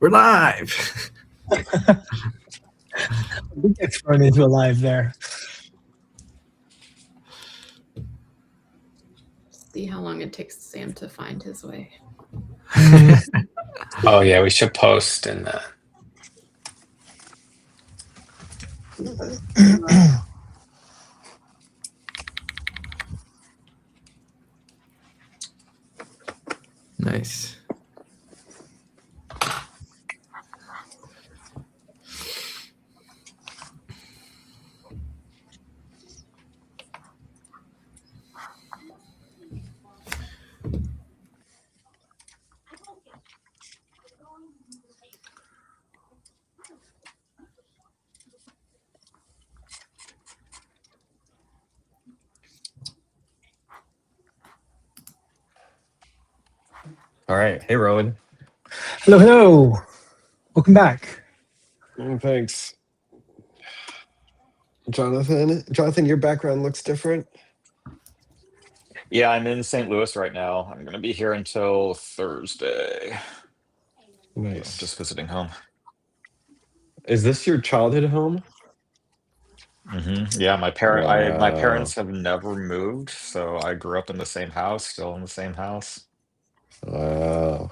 We're live. Big expert into alive there. See how long it takes Sam to find his way. Oh yeah, we should post in the. Nice. All right. Hey, Rowan. Hello, hello. Welcome back. Thanks. Jonathan, your background looks different. Yeah, I'm in St. Louis right now. I'm going to be here until Thursday. Nice. Just visiting home. Is this your childhood home? Yeah, my Wow. parents have never moved, so I grew up in the same house, still in the same house. Wow.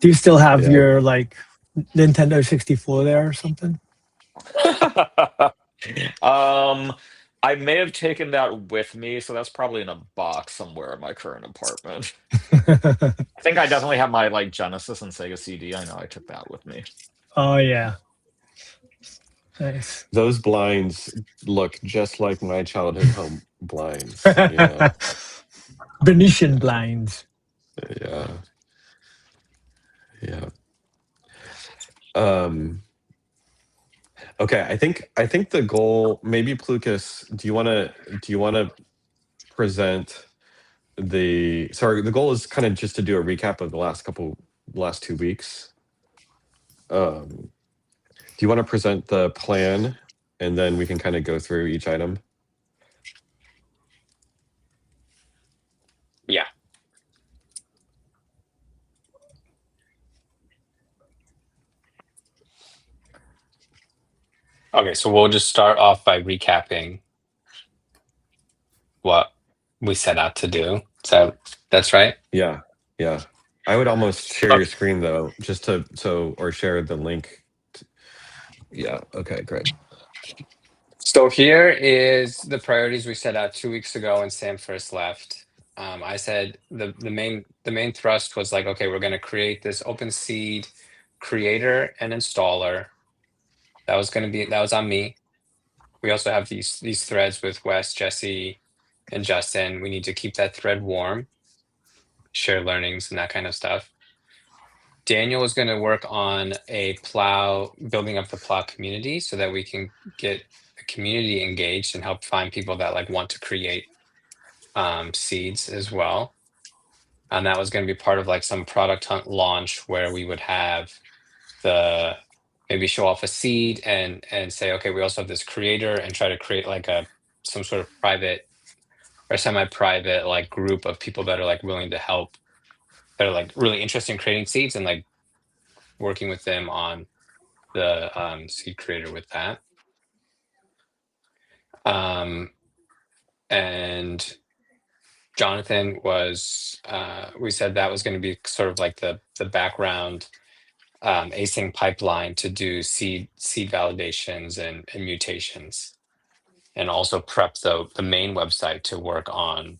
Do you still have Yeah. your Nintendo 64 there or something? I may have taken that with me, so that's probably in a box somewhere in my current apartment. I think I definitely have my Genesis and Sega CD. I know I took that with me. Oh yeah. Nice. Those blinds look just like my childhood home blinds. Yeah. Venetian blinds. Yeah. Yeah. Um. Okay. I think the goal, maybe Plukas, do you wanna present the goal is kind of just to do a recap of the last 2 weeks. Do you want to present the plan and then we can kind of go through each item? Yeah. Okay, so we'll just start off by recapping what we set out to do. So that's right. Yeah. I would almost share your screen though, just or share the link. Yeah. Okay. Great. So here is the priorities we set out 2 weeks ago when Sam first left. I said the main thrust was okay, we're going to create this open seed creator and installer. That was on me. We also have these threads with Wes, Jesse, and Justin. We need to keep that thread warm, share learnings and that kind of stuff. Daniel is going to work on building up the plow community so that we can get the community engaged and help find people that want to create seeds as well. And that was going to be part of some product hunt launch where we would have maybe show off a seed and say, okay, we also have this creator, and try to create some sort of private or semi-private group of people that are willing to help, that are really interested in creating seeds, and working with them on the seed creator with that. And Jonathan was, we said that was going to be sort of the background async pipeline to do seed validations and mutations, and also prep the main website to work on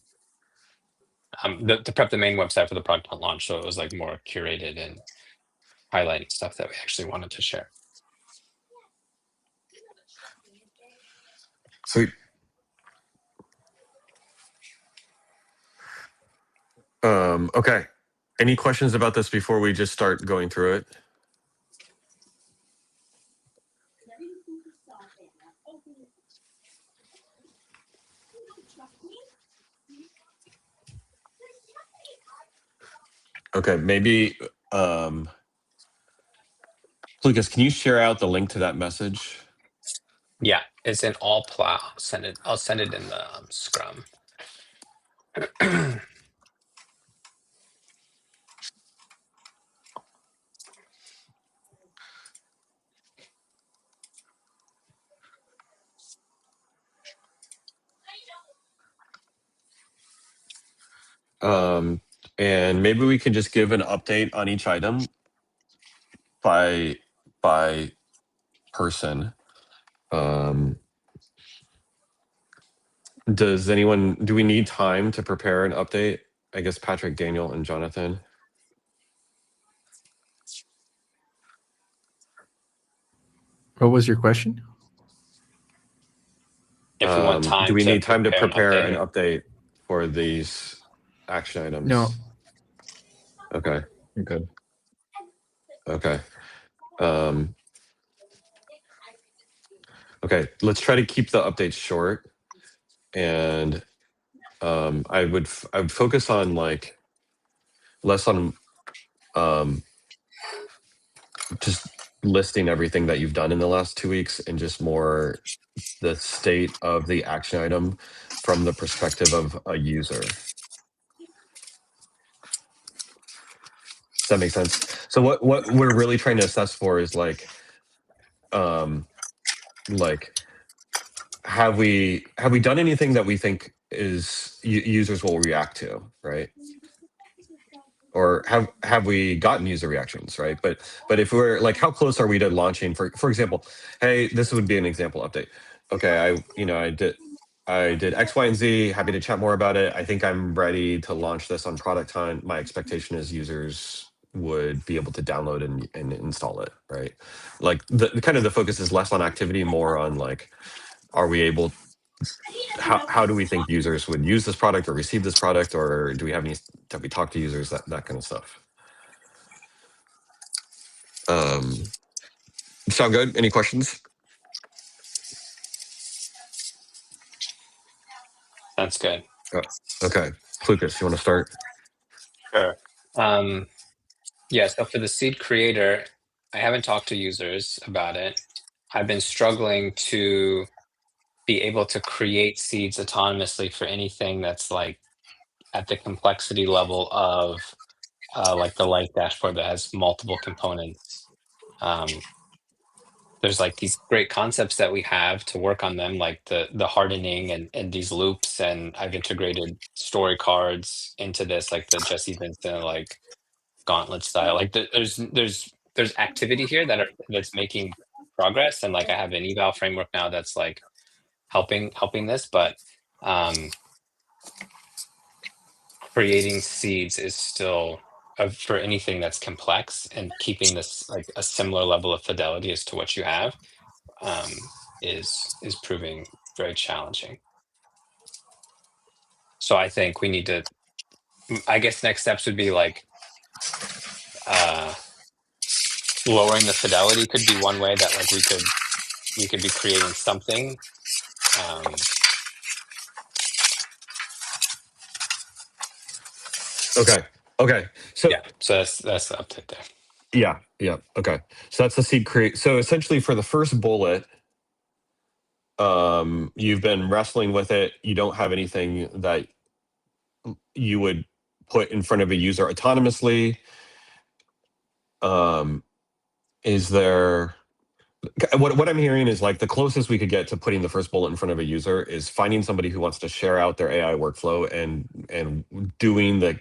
to prep the main website for the product launch, so it was more curated and highlighting stuff that we actually wanted to share. Sweet. Okay. Any questions about this before we just start going through it? Okay, maybe Lucas, can you share out the link to that message? Yeah, it's in all plow. I'll send it in the Scrum. And maybe we can just give an update on each item by person. Do we need time to prepare an update? I guess Patrick, Daniel, and Jonathan. What was your question? If we want time, do we need time to an prepare an update. update for these action items? No. Okay. Good. Okay. Okay. Let's try to keep the updates short, and I would focus on like less on just listing everything that you've done in the last 2 weeks and just more the state of the action item from the perspective of a user. Does that make sense? So what we're really trying to assess for is like have we done anything that we think is users will react to, right? Or have we gotten user reactions, right? But if we're like, how close are we to launching? For example, hey, this would be an example update. Okay, I did X, Y, and Z. Happy to chat more about it. I think I'm ready to launch this on product hunt. My expectation is users would be able to download and install it, right? Like the kind of the focus is less on activity, more on like, are we able? How do we think users would use this product or receive this product, or do we have any? Have we talked to users? That kind of stuff. Sound good? Any questions? That's good. Okay, Lucas, you want to start? Sure. Yeah, so for the seed creator, I haven't talked to users about it. I've been struggling to be able to create seeds autonomously for anything that's like at the complexity level of like the light dashboard that has multiple components. There's like these great concepts that we have to work on them, like the hardening and these loops, and I've integrated story cards into this, like the Jesse Vincent like gauntlet style. Like there's activity here that's making progress, and like I have an eval framework now that's like helping this, but creating seeds is still for anything that's complex, and keeping this like a similar level of fidelity as to what you have is proving very challenging. So I think we need to, I guess next steps would be like lowering the fidelity could be one way that like we could be creating something. Okay. So yeah, so that's the update there. Yeah. Okay. So that's the seed create. So essentially, for the first bullet, you've been wrestling with it. You don't have anything that you would put in front of a user autonomously. Is there? What I'm hearing is like the closest we could get to putting the first bullet in front of a user is finding somebody who wants to share out their AI workflow and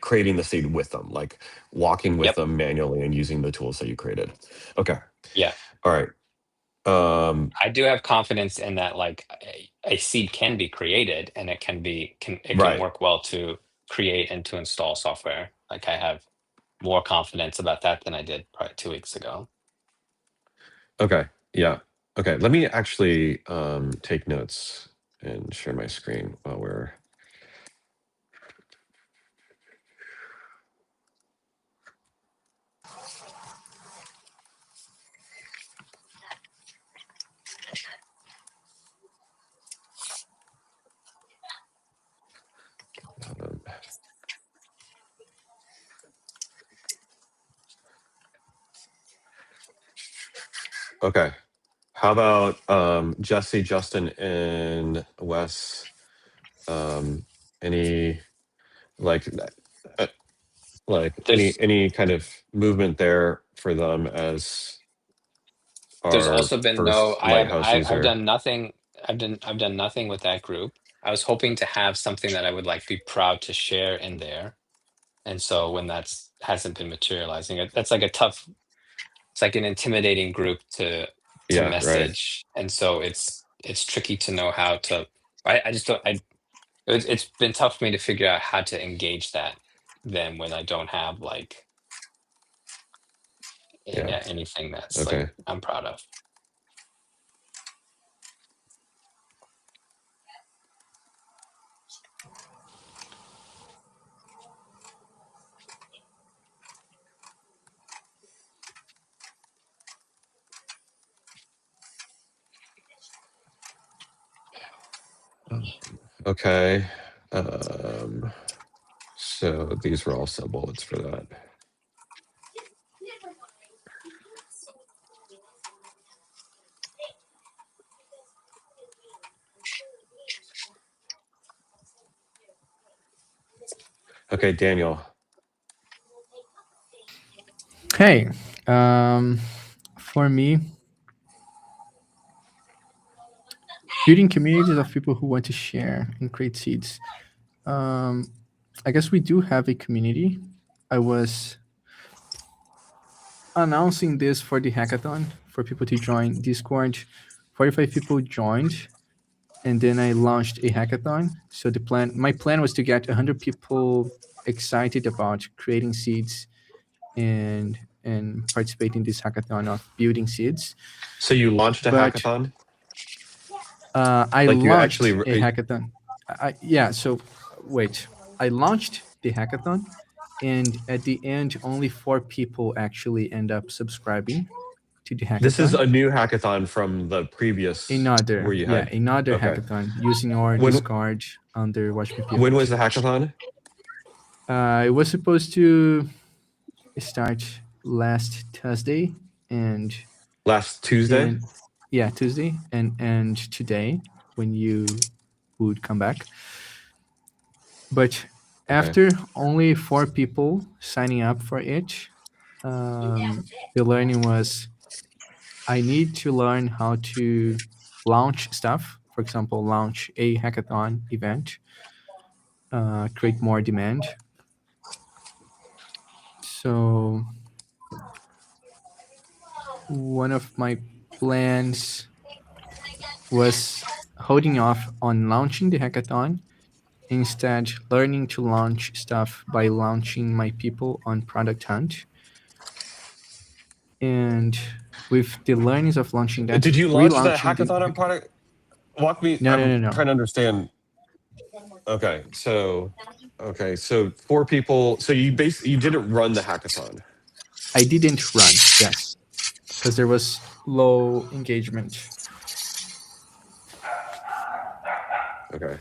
creating the seed with them, like walking with them manually and using the tools that you created. Okay. Yeah. All right. I do have confidence in that, like a seed can be created and it can work well to create and to install software. Like I have more confidence about that than I did probably 2 weeks ago. Okay. Yeah. Okay. Let me actually take notes and share my screen while we're. Okay. How about Jesse, Justin, and Wes? Any any kind of movement there for them as There's our also been first Lighthouse user? I've done nothing. I've done nothing with that group. I was hoping to have something that I would like be proud to share in there. And so when that's hasn't been materializing, that's like a tough. It's like an intimidating group to Yeah, right. message, and so it's tricky to know how to. I just don't. It's been tough for me to figure out how to engage that then when I don't have like Yeah. anything that's Okay. like I'm proud of. Okay. So these were all sub bullets for that. Okay, Daniel. Hey, for me, building communities of people who want to share and create seeds. I guess we do have a community. I was announcing this for the hackathon for people to join Discord. 45 people joined, and then I launched a hackathon. So my plan was to get 100 people excited about creating seeds and participate in this hackathon of building seeds. So you launched a But hackathon? I Like you launched actually a hackathon. So wait, I launched the hackathon, and at the end, only 4 people actually end up subscribing to the hackathon. This is a new hackathon from the previous another where you had another okay. hackathon using our When- Discord under Watch Me Pivot. When was the hackathon? It was supposed to start last Tuesday and Last Tuesday? Tuesday and today when you would come back. But after only 4 people signing up for it, the learning was I need to learn how to launch stuff. For example, launch a hackathon event, create more demand. So one of my plans was holding off on launching the hackathon, instead learning to launch stuff by launching my people on Product Hunt. And with the learnings of launching that, Did you launch the relaunching hackathon on product? Walk me. No. Trying to understand. Okay, so 4 people. So you didn't run the hackathon. I didn't run, yes, because there was low engagement. Okay.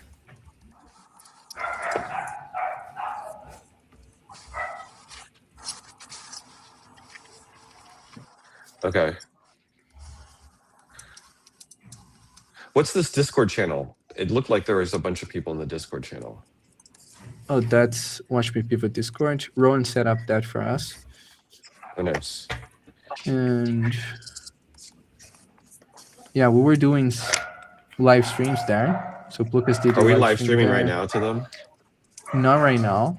Okay. What's this Discord channel? It looked like there was a bunch of people in the Discord channel. Oh, that's Watch Me Pivot Discord. Rowan set up that for us. Oh, nice. And yeah, we were doing live streams there. So Lucas did. Are we live streaming right now to them? Not right now.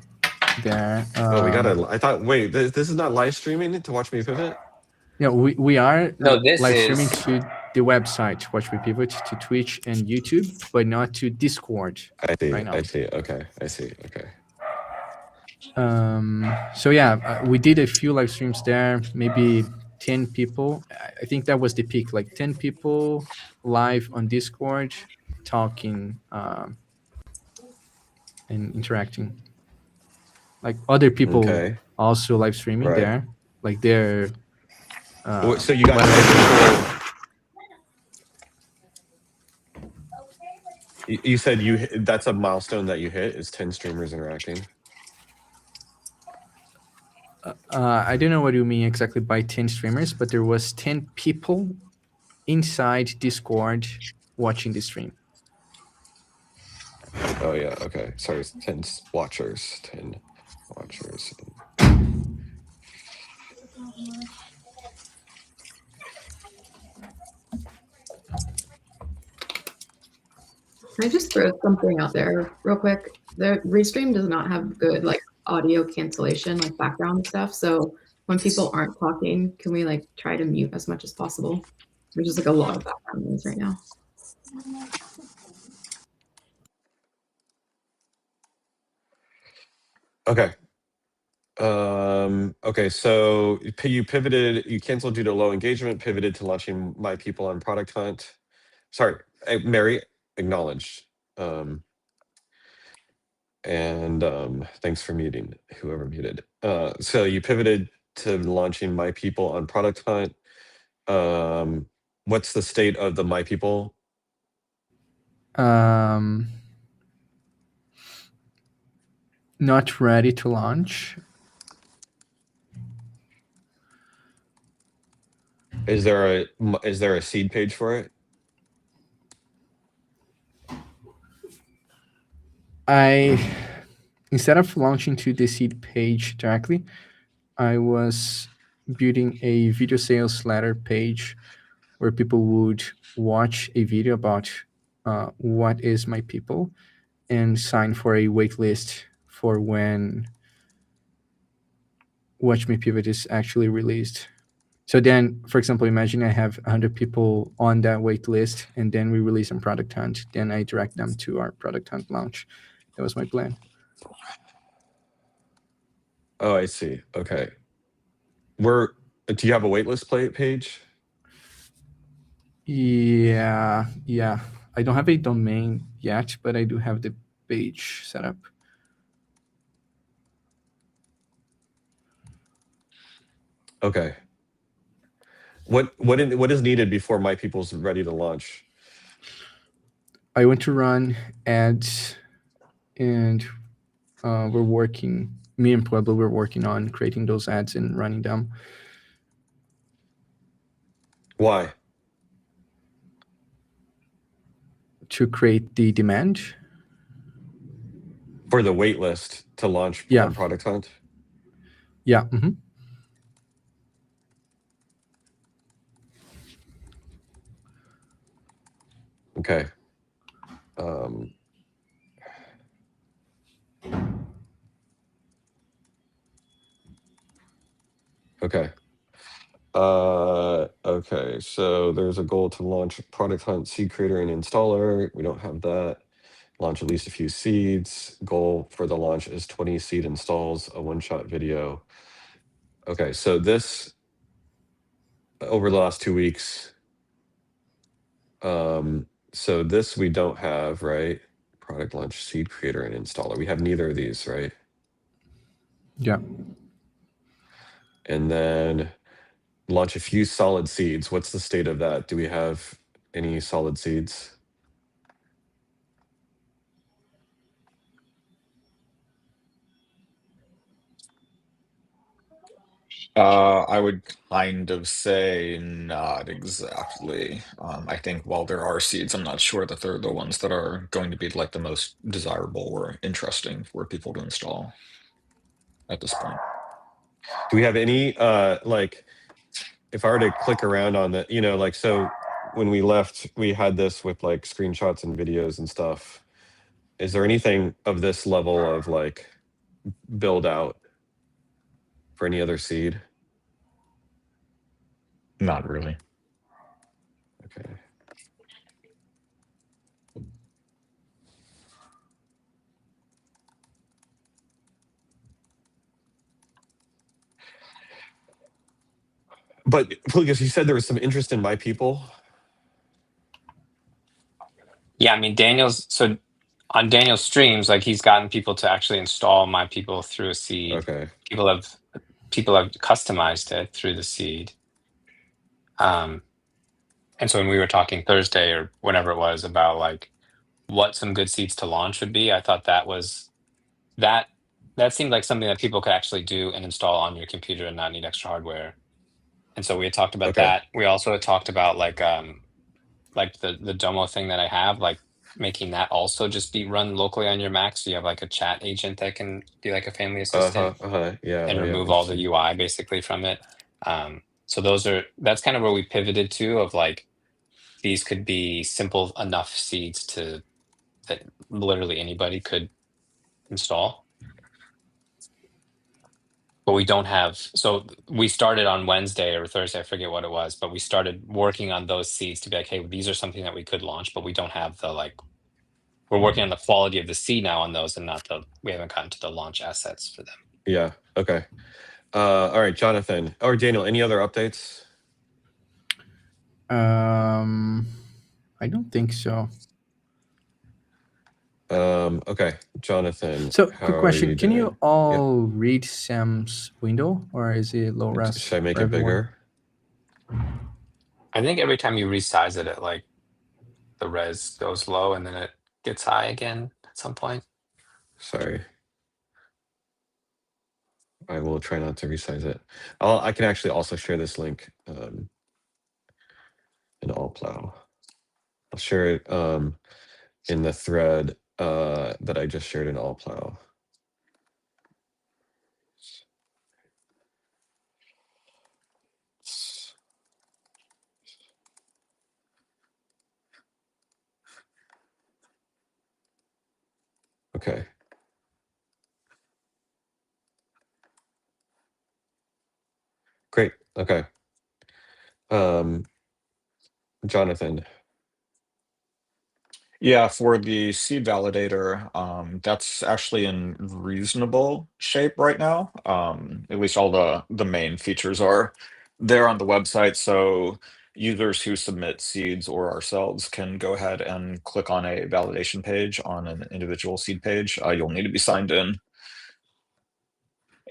There. Oh, we gotta. I thought. Wait, this is not live streaming to Watch Me Pivot. Yeah, we are this live is streaming to the website Watch Me Pivot, to Twitch and YouTube, but not to Discord. I see. Right now. I see. Okay. I see. Okay. So yeah, we did a few live streams there. Maybe 10 people. I think that was the peak. Like 10 people live on Discord, talking and interacting. Like other people also live streaming there. Like they're. So you got 10 people. You said that's a milestone that you hit is 10 streamers interacting. I don't know what you mean exactly by 10 streamers, but there was 10 people inside Discord watching the stream. Oh yeah, okay. Sorry, 10 watchers. 10 watchers. Can I just throw something out there real quick? The Restream does not have good audio cancellation, like background stuff. So when people aren't talking, can we like try to mute as much as possible? There's just like a lot of background noise right now. Okay. Okay, so you pivoted, you canceled due to low engagement, pivoted to launching My People on Product Hunt. Sorry, Mary, acknowledged. And thanks for muting whoever muted. So you pivoted to launching My People on Product Hunt. What's the state of the My People? Not ready to launch. Is there a seed page for it? Instead of launching to the seed page directly, I was building a video sales letter page where people would watch a video about what is My People and sign for a wait list for when Watch Me Pivot is actually released. So then, for example, imagine I have 100 people on that wait list, and then we release on Product Hunt. Then I direct them to our Product Hunt launch. That was my plan. Oh, I see. Okay. Do you have a waitlist page? Yeah. I don't have a domain yet, but I do have the page set up. Okay. What is needed before My People's ready to launch? I want to run ads, and me and Pueblo, we're working on creating those ads and running them. Why? To create the demand. For the waitlist to launch Yeah. on Product Hunt? Yeah. Mm-hmm. Okay. Okay. Okay, so there's a goal to launch Product Hunt seed creator and installer. We don't have that. Launch at least a few seeds. Goal for the launch is 20 seed installs, a one-shot video. Okay, so this over the last 2 weeks. So this we don't have, right? Product launch, seed creator, and installer. We have neither of these, right? Yeah. And then launch a few solid seeds. What's the state of that? Do we have any solid seeds? I would kind of say not exactly. I think while there are seeds, I'm not sure that they're the ones that are going to be like the most desirable or interesting for people to install at this point. Do we have any like if I were to click around on the, like, so when we left, we had this with like screenshots and videos and stuff. Is there anything of this level of like build out for any other seed? Not really. Okay. But Lucas, you said there was some interest in My People. Yeah, I mean, on Daniel's streams, like he's gotten people to actually install My People through a seed. Okay. People have customized it through the seed. And so when we were talking Thursday or whenever it was about like what some good seeds to launch would be, I thought that seemed like something that people could actually do and install on your computer and not need extra hardware. And so we had talked about Okay. that. We also had talked about like the Domo thing that I have, like making that also just be run locally on your Mac. So you have like a chat agent that can be like a family assistant Yeah. and yeah, remove all the interesting. UI basically from it. So that's kind of where we pivoted to, of like these could be simple enough seeds that literally anybody could install. but we don't have. So we started on Wednesday or Thursday, I forget what it was, but we started working on those seeds to be like, hey, these are something that we could launch, but we don't have the like. We're working on the quality of the seed now on those, and not the. We haven't gotten to the launch assets for them. Yeah. Okay. All right, Jonathan or Daniel. Any other updates? I don't think so. Okay, Jonathan. So, how quick are question: you can doing? you all read Sam's window, or is it low res? Should I make for it everyone? bigger? I think every time you resize it, like the res goes low and then it gets high again at some point. Sorry. I will try not to resize it. I can actually also share this link in AllPlow. I'll share it in the thread that I just shared in AllPlow. Okay. Great. Okay. Jonathan. Yeah, for the seed validator, that's actually in reasonable shape right now. At least all the main features are there on the website, so users who submit seeds or ourselves can go ahead and click on a validation page on an individual seed page. You'll need to be signed in.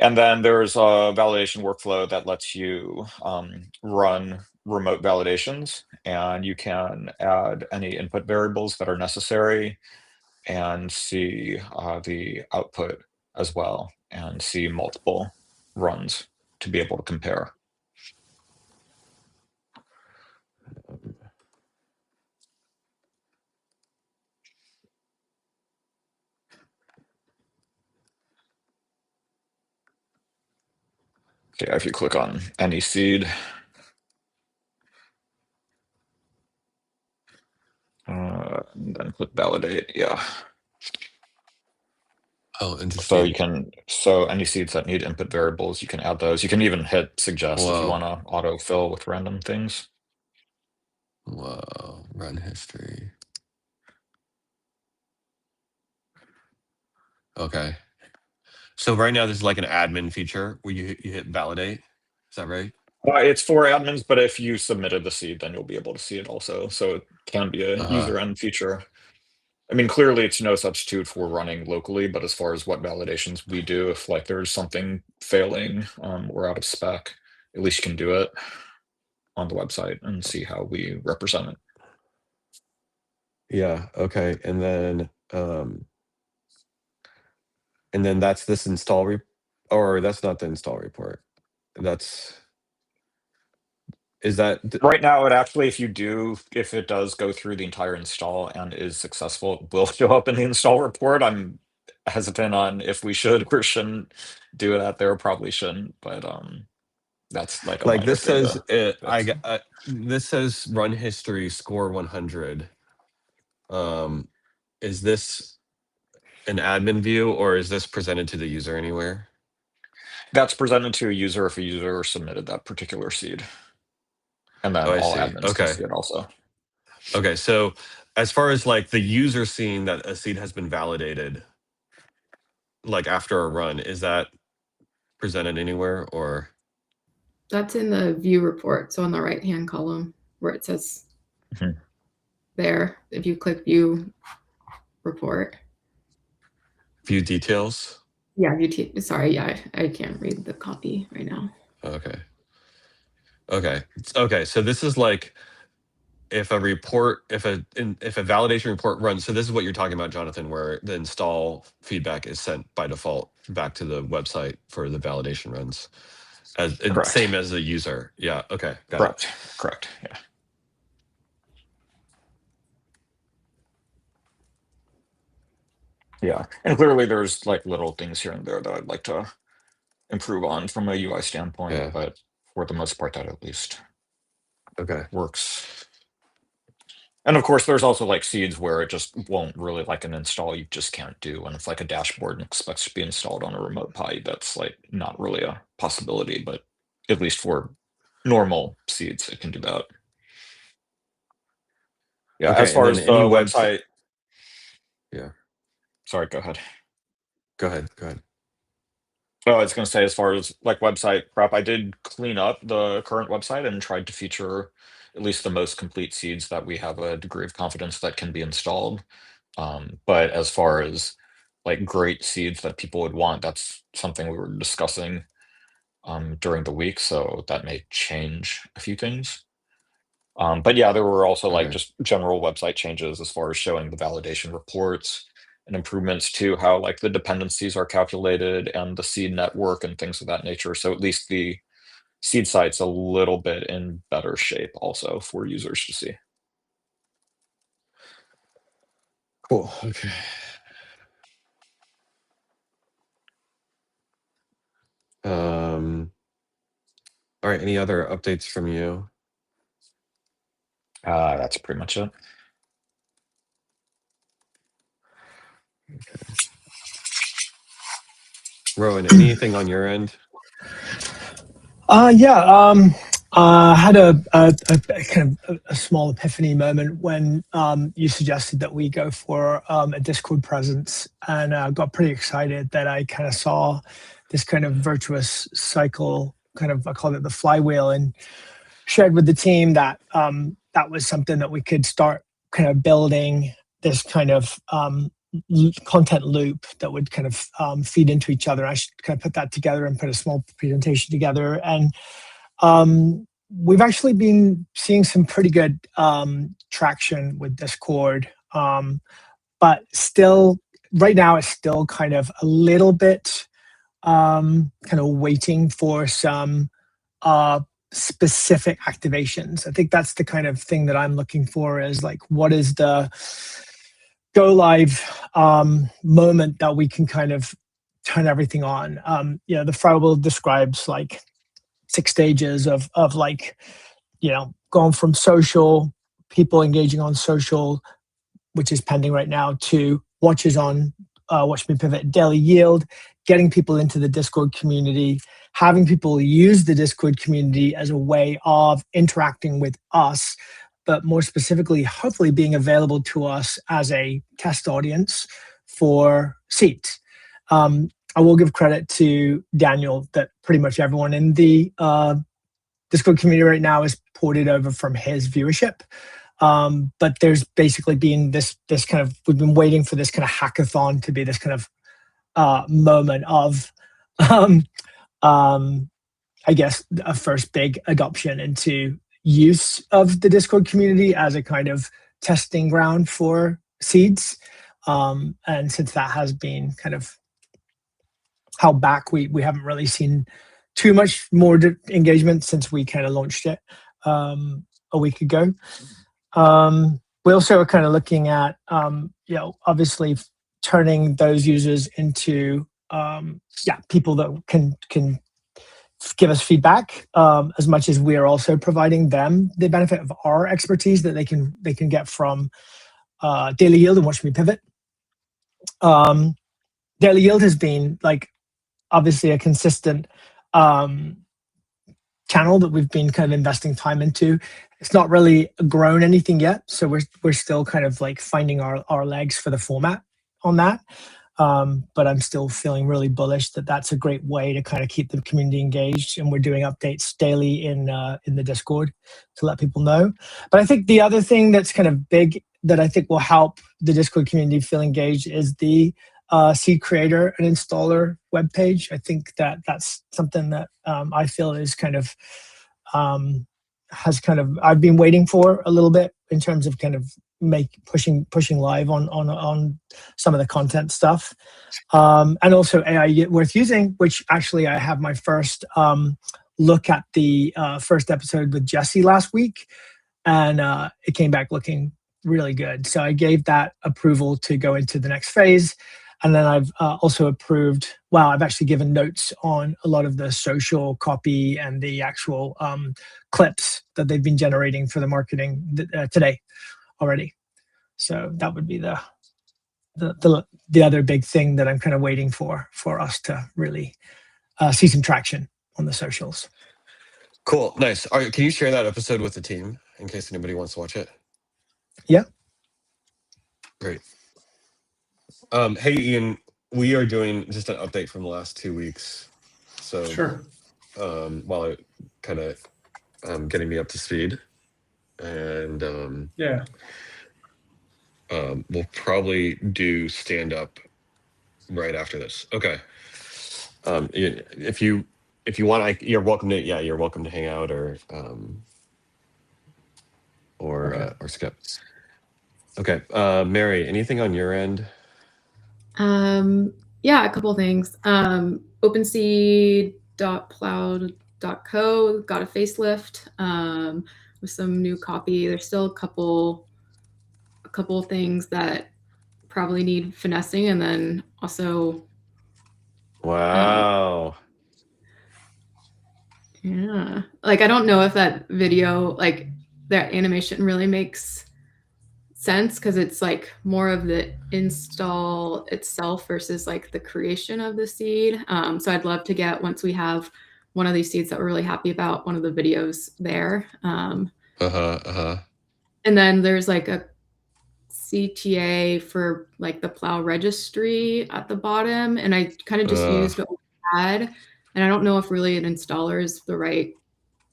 And then there's a validation workflow that lets you run remote validations, and you can add any input variables that are necessary and see the output as well, and see multiple runs to be able to compare. Okay, if you click on any seed, and then click validate, yeah. Oh, So interesting. you can, any seeds that need input variables, you can add those. You can even hit suggest if you Whoa. want to autofill with random things. Whoa. Run history. Okay. So right now, this is like an admin feature where you hit validate. Is that right? It's for admins, but if you submitted the seed, then you'll be able to see it also. So it can be a user end feature. I mean, clearly it's no substitute for running locally, but as far as what validations we do, if like there's something failing or out of spec, at least you can do it on the website and see how we represent it. Yeah. Okay. And then that's this install or that's not the install report. Is that Right now, it actually, if it does go through the entire install and is successful, it will show up in the install report. I'm hesitant on if we should or shouldn't do it out there. Probably shouldn't, but that's like a like minor this thing says to fix. this says run history score 100. Is this an admin view or is this presented to the user anywhere? That's presented to a user if a user submitted that particular seed. And then Oh, I all see. admins can Okay. see it also. Okay. So as far as like the user seeing that a seed has been validated, like after a run, is that presented anywhere or? That's in the view report. So on the right-hand column where it says there, if you click view report. View details? Yeah, sorry, yeah, I can't read the copy right now. Okay. Okay. So this is like if a validation report runs. So this is what you're talking about, Jonathan, where the install feedback is sent by default back to the website for the validation runs, same as the user. Yeah. Okay. Got it. Correct. Yeah. Yeah, and clearly there's like little things here and there that I'd like to improve on from a UI standpoint, Yeah. but for the most part, that at least Okay. works. And of course, there's also like seeds where it just won't really like an install you just can't do. And it's like a dashboard and expects to be installed on a remote Pi. That's like not really a possibility, but at least for normal seeds, it can do that. Yeah, Okay, as far and as then the any website. Yeah, Sorry, go ahead. go ahead. Oh, I was going to say, as far as like website prep, I did clean up the current website and tried to feature at least the most complete seeds that we have a degree of confidence that can be installed. But as far as like great seeds that people would want, that's something we were discussing during the week, so that may change a few things. But yeah, there were also like Okay. just general website changes as far as showing the validation reports and improvements to how like the dependencies are calculated and the seed network and things of that nature. So at least the seed site's a little bit in better shape also for users to see. Cool. Okay. All right. Any other updates from you? That's pretty much it. Rowan, anything on your end? Had a kind of a small epiphany moment when you suggested that we go for a Discord presence, and got pretty excited that I kind of saw this kind of virtuous cycle, kind of I call it the flywheel, and shared with the team that that was something that we could start kind of building this kind of content loop that would kind of feed into each other. I should kind of put that together and put a small presentation together. And we've actually been seeing some pretty good traction with Discord, but still, right now, it's still kind of a little bit kind of waiting for some specific activations. I think that's the kind of thing that I'm looking for, is like, what is the go live moment that we can kind of turn everything on. The flywheel describes like 6 stages of like, going from social, people engaging on social, which is pending right now, to watches on Watch Me Pivot, daily yield, getting people into the Discord community, having people use the Discord community as a way of interacting with us, but more specifically, hopefully being available to us as a test audience for seats. I will give credit to Daniel that pretty much everyone in the Discord community right now is ported over from his viewership. But there's basically been this kind of, we've been waiting for this kind of hackathon to be this kind of moment of, I guess, a first big adoption into use of the Discord community as a kind of testing ground for seeds. And since that has been kind of held back, we haven't really seen too much more engagement since we kind of launched it a week ago. We also are kind of looking at, obviously turning those users into, people that can give us feedback, as much as we are also providing them the benefit of our expertise that they can get from Daily Yield and Watch Me Pivot. Daily Yield has been like obviously a consistent channel that we've been kind of investing time into. It's not really grown anything yet, so we're still kind of like finding our legs for the format on that. But I'm still feeling really bullish that that's a great way to kind of keep the community engaged, and we're doing updates daily in the Discord to let people know. But I think the other thing that's kind of big that I think will help the Discord community feel engaged is the seed creator and installer webpage. I think that that's something that I feel is kind of I've been waiting for a little bit in terms of kind of pushing live on some of the content stuff, and also AI worth using, which actually I have my first look at the first episode with Jesse last week, and it came back looking really good. So I gave that approval to go into the next phase. And then I've also approved, I've actually given notes on a lot of the social copy and the actual clips that they've been generating for the marketing today already. So that would be the other big thing that I'm kind of waiting for us to really see some traction on the socials. Cool, nice. All right, can you share that episode with the team in case anybody wants to watch it? Yeah. Great. Hey, Ian, we are doing just an update from the last 2 weeks. So Sure. while I kind of getting me up to speed, and Yeah. we'll probably do stand up right after this. Okay. If you want, you're welcome to. Yeah, you're welcome to hang out or Okay. skip. Okay, Mary, anything on your end? Yeah, a couple of things. OpenSeed.plow.co got a facelift with some new copy. There's still a couple of things that probably need finessing, and then also Wow. yeah, like I don't know if that video, like that animation really makes sense because it's like more of the install itself versus like the creation of the seed. So I'd love to get, once we have one of these seeds that we're really happy about, one of the videos there. And then there's like a CTA for like the plow registry at the bottom, and I kind of just used what we had, and I don't know if really an installer is the right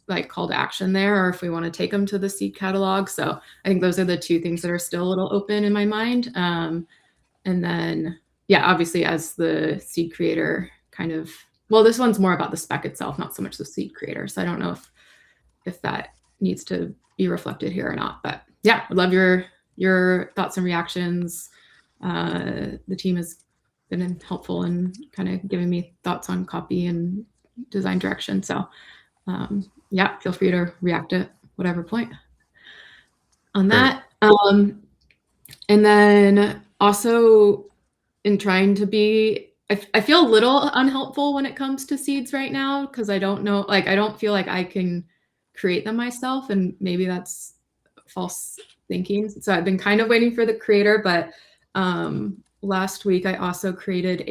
like call to action there, or if we want to take them to the seed catalog. So I think those are the two things that are still a little open in my mind. And then, yeah, obviously as the seed creator kind of, well, this one's more about the spec itself, not so much the seed creator. So I don't know if that needs to be reflected here or not, but yeah, I'd love your thoughts and reactions. The team has been helpful in kind of giving me thoughts on copy and design direction. So yeah, feel free to react at whatever point on that. And then also in trying to be, I feel a little unhelpful when it comes to seeds right now, because I don't know, like, I don't feel like I can create them myself, and maybe that's false thinking. So I've been kind of waiting for the creator, but last week I also created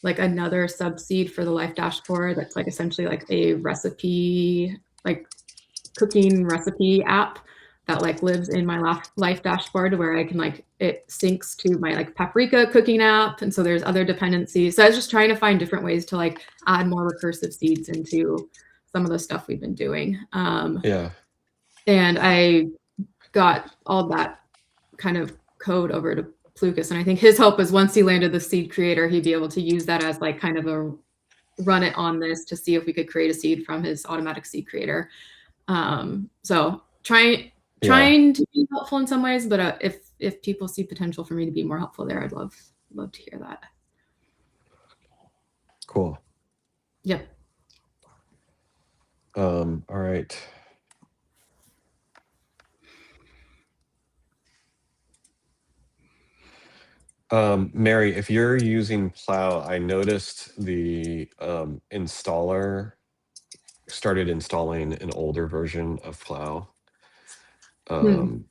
another subseed for the Life dashboard that's like essentially like a recipe, like cooking recipe app that like lives in my Life dashboard, where I can like, it syncs to my like paprika cooking app. And so there's other dependencies. So I was just trying to find different ways to like add more recursive seeds into some of the stuff we've been doing. Yeah. And I got all that kind of code over to Plukas, and I think his hope was once he landed the seed creator, he'd be able to use that as like kind of a run it on this to see if we could create a seed from his automatic seed creator. So trying to be helpful in some ways, but if people see potential for me to be more helpful there, I'd love to hear that. Cool. Yep. All right. Mary, if you're using Plow, I noticed the installer started installing an older version of Plow, the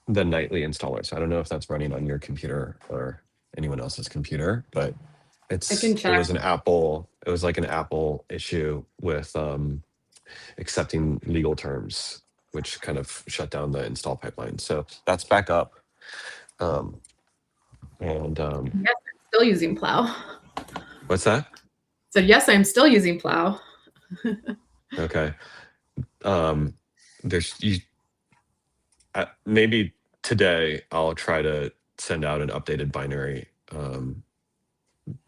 nightly installer. So I don't know if that's running on your computer or anyone else's computer, but it was an Apple. It was like an Apple issue with accepting legal terms, which kind of shut down the install pipeline. So that's back up. And yes, I'm still using Plow. What's that? So yes, I'm still using Plow. Okay. Maybe today I'll try to send out an updated binary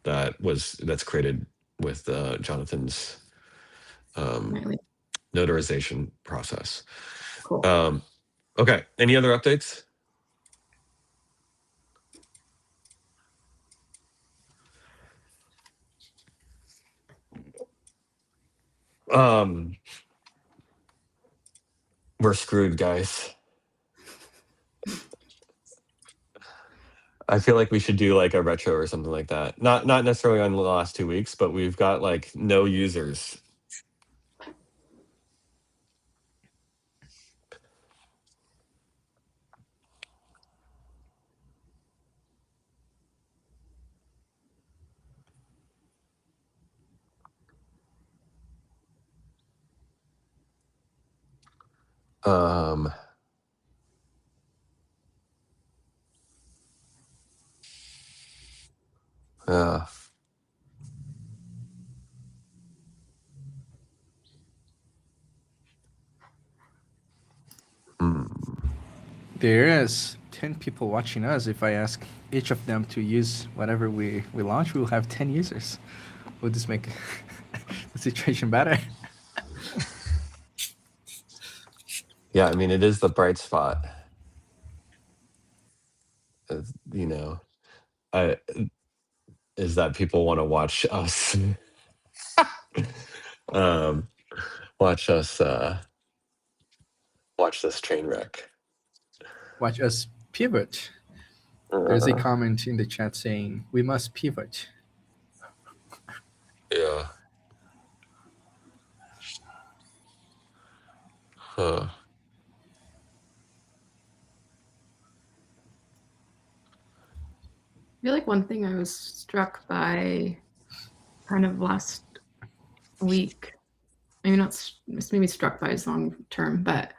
that's created with Jonathan's notarization process. Cool. Okay. Any other updates? We're screwed, guys. I feel like we should do like a retro or something like that. Not necessarily on the last 2 weeks, but we've got like no users. Um, uh, There is 10 people watching us. If I ask each of them to use whatever we launch, we will have 10 users. Will this make the situation better? yeah, I mean, it is the bright spot. You know, I, is that people want to watch us, um, watch us, watch this train wreck. Watch us pivot. There's a Uh, comment in the chat saying, we must pivot. yeah. Huh. I feel like one thing I was struck by kind of last week, maybe not, maybe struck by is the wrong term, but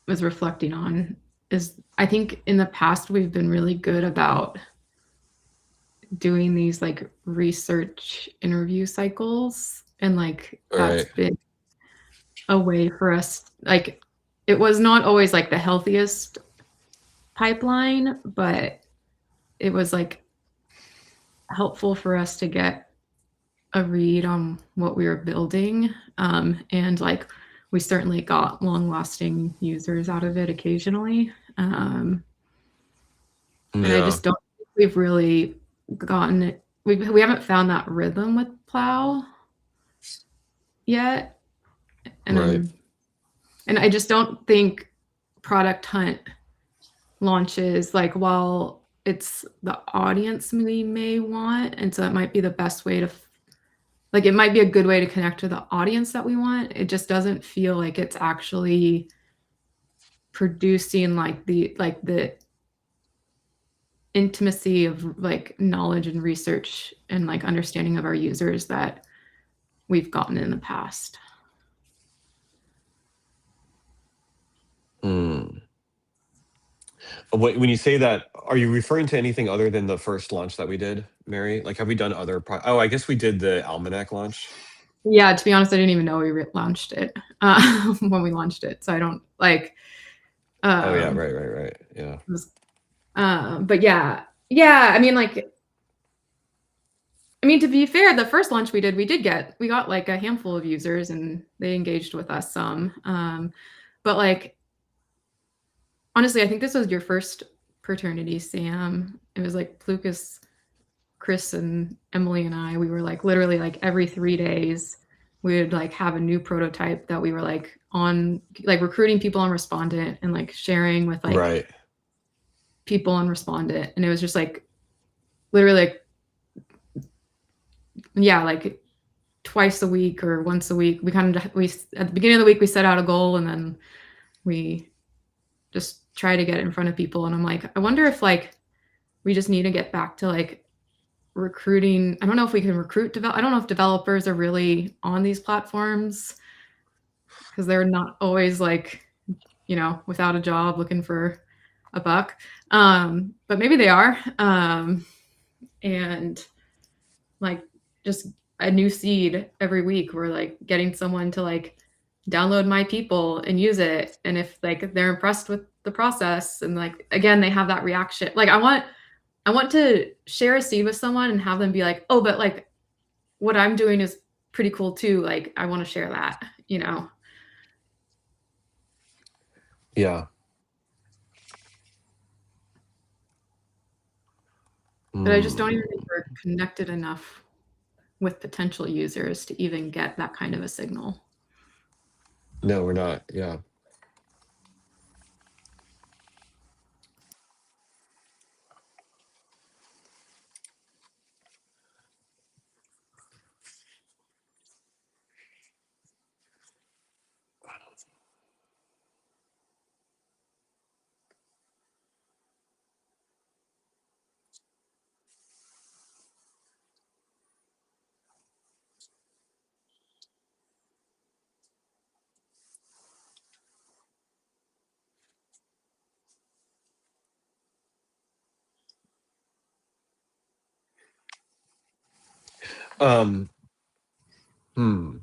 was reflecting on is I think in the past we've been really good about doing these like research interview cycles, and like that's Right. been a way for us, like it was not always like the healthiest pipeline, but it was like helpful for us to get a read on what we were building, and like we certainly got long-lasting users out of it occasionally, and I Yeah. just don't think we've really gotten it. We haven't found that rhythm with Plow yet, and Right. I just don't think Product Hunt launches, like, while it's the audience we may want, and so it might be the best way to, like, it might be a good way to connect to the audience that we want. It just doesn't feel like it's actually producing like the intimacy of like knowledge and research and like understanding of our users that we've gotten in the past. Mm. When you say that, are you referring to anything other than the first launch that we did, Mary? Like, have we done other? Oh, I guess we did the Almanac launch. Yeah, to be honest, I didn't even know we launched it when we launched it, so I don't like. Oh yeah, right. Yeah. But yeah. I mean, like, to be fair, the first launch we got like a handful of users, and they engaged with us some. But like, honestly, I think this was your first fraternity, Sam. It was like Lucas, Chris, and Emily and I. We were like literally like every 3 days, we would like have a new prototype that we were like on, like recruiting people on Respondent and like sharing with like Right. people on Respondent, and it was just like literally like, yeah, like twice a week or once a week. We at the beginning of the week we set out a goal, and then we just try to get it in front of people. And I'm like, I wonder if like we just need to get back to like recruiting. I don't know if we can recruit I don't know if developers are really on these platforms, because they're not always like, without a job looking for a buck. But maybe they are. And like just a new seed every week. We're like getting someone to like download My People and use it. And if like they're impressed with the process, and like again they have that reaction, like I want to share a seed with someone and have them be like, oh, but like what I'm doing is pretty cool too. Like I want to share that, Yeah. But I just don't even think we're connected enough with potential users to even get that kind of a signal. No, we're not. Yeah. Um, hmm.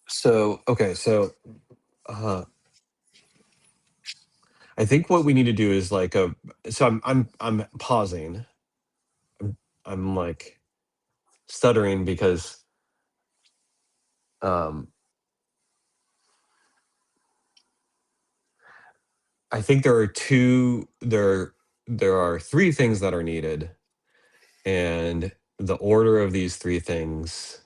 So okay, so uh, I think what we need to do is like a. So I'm pausing. I'm like stuttering because um, I think there are three things that are needed, and the order of these three things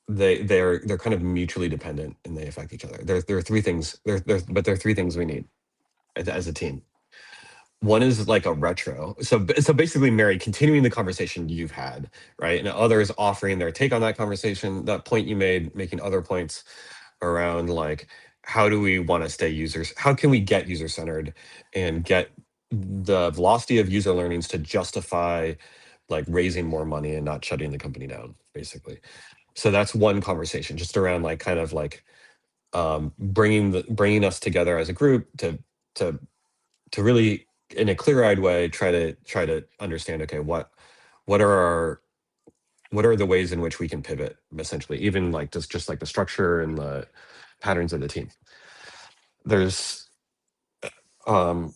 they're kind of mutually dependent and they affect each other. There are three things but there are three things we need as a team. One is like a retro. So basically, Mary, continuing the conversation you've had, right, and others offering their take on that conversation, that point you made, making other points around like how do we want to stay users? How can we get user centered and get the velocity of user learnings to justify like raising more money and not shutting the company down, basically. So that's one conversation, just around like kind of like bringing us together as a group to to really in a clear-eyed way try to understand, okay, what are our what are the ways in which we can pivot, essentially, even like just like the structure and the patterns of the team. There's um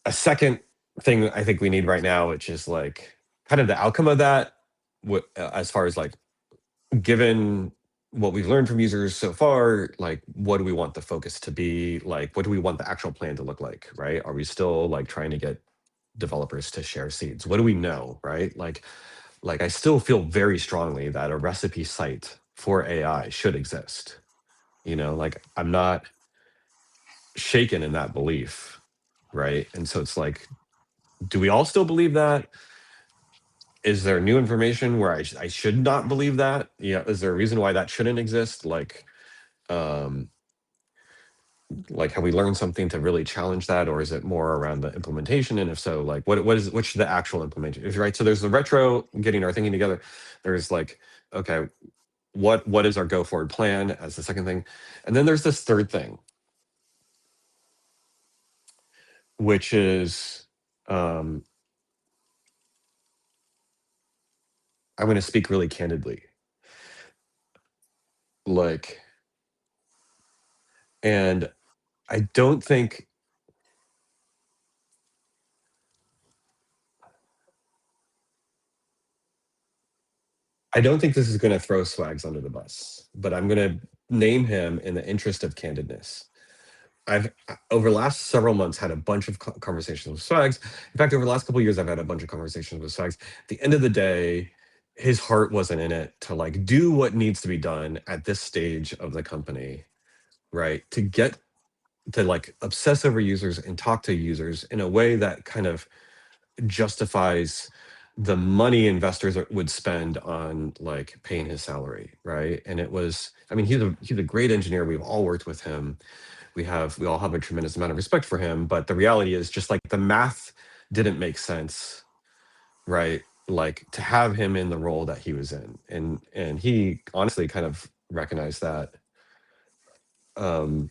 a second thing I think we need right now, which is like kind of the outcome of that, as far as like, given what we've learned from users so far, like what do we want the focus to be, like what do we want the actual plan to look like, right? Are we still like trying to get developers to share seeds? What do we know, right? Like I still feel very strongly that a recipe site for AI should exist. Like I'm not shaken in that belief, right? And so it's like, do we all still believe that? Is there new information where I should not believe that? Is there a reason why that shouldn't exist? Um, like have we learned something to really challenge that, or is it more around the implementation? And if so, like what's the actual implementation, right? So there's the retro, getting our thinking together. There's like, okay, what is our go forward plan as the second thing, and then there's this third thing, which is I'm going to speak really candidly, like, and I don't think this is going to throw Swags under the bus, but I'm going to name him in the interest of candidness. I've over the last several months had a bunch of conversations with Swags. In fact, over the last couple of years, I've had a bunch of conversations with Swags. At the end of the day, his heart wasn't in it to like do what needs to be done at this stage of the company, right? To get to like obsess over users and talk to users in a way that kind of justifies the money investors would spend on like paying his salary, right? And it was, I mean, he's a great engineer. We've all worked with him. We all have a tremendous amount of respect for him, but the reality is just like the math didn't make sense, right? Like to have him in the role that he was in, and he honestly kind of recognized that, um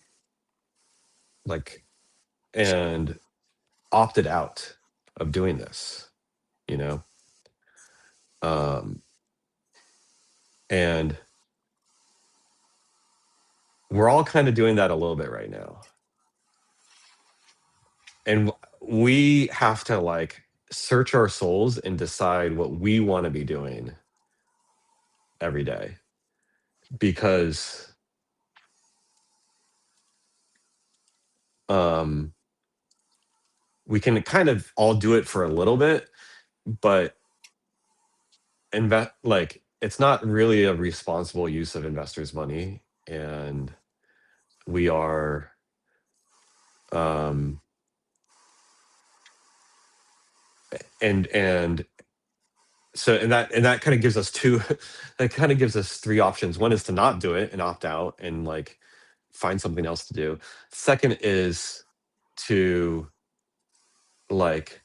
like, and opted out of doing this, you know um and we're all kind of doing that a little bit right now, and we have to like search our souls and decide what we want to be doing every day, because um we can kind of all do it for a little bit, but like it's not really a responsible use of investors' money, and we are Um, and so and that kind of gives us that kind of gives us three options. One is to not do it and opt out and like find something else to do. Second is to like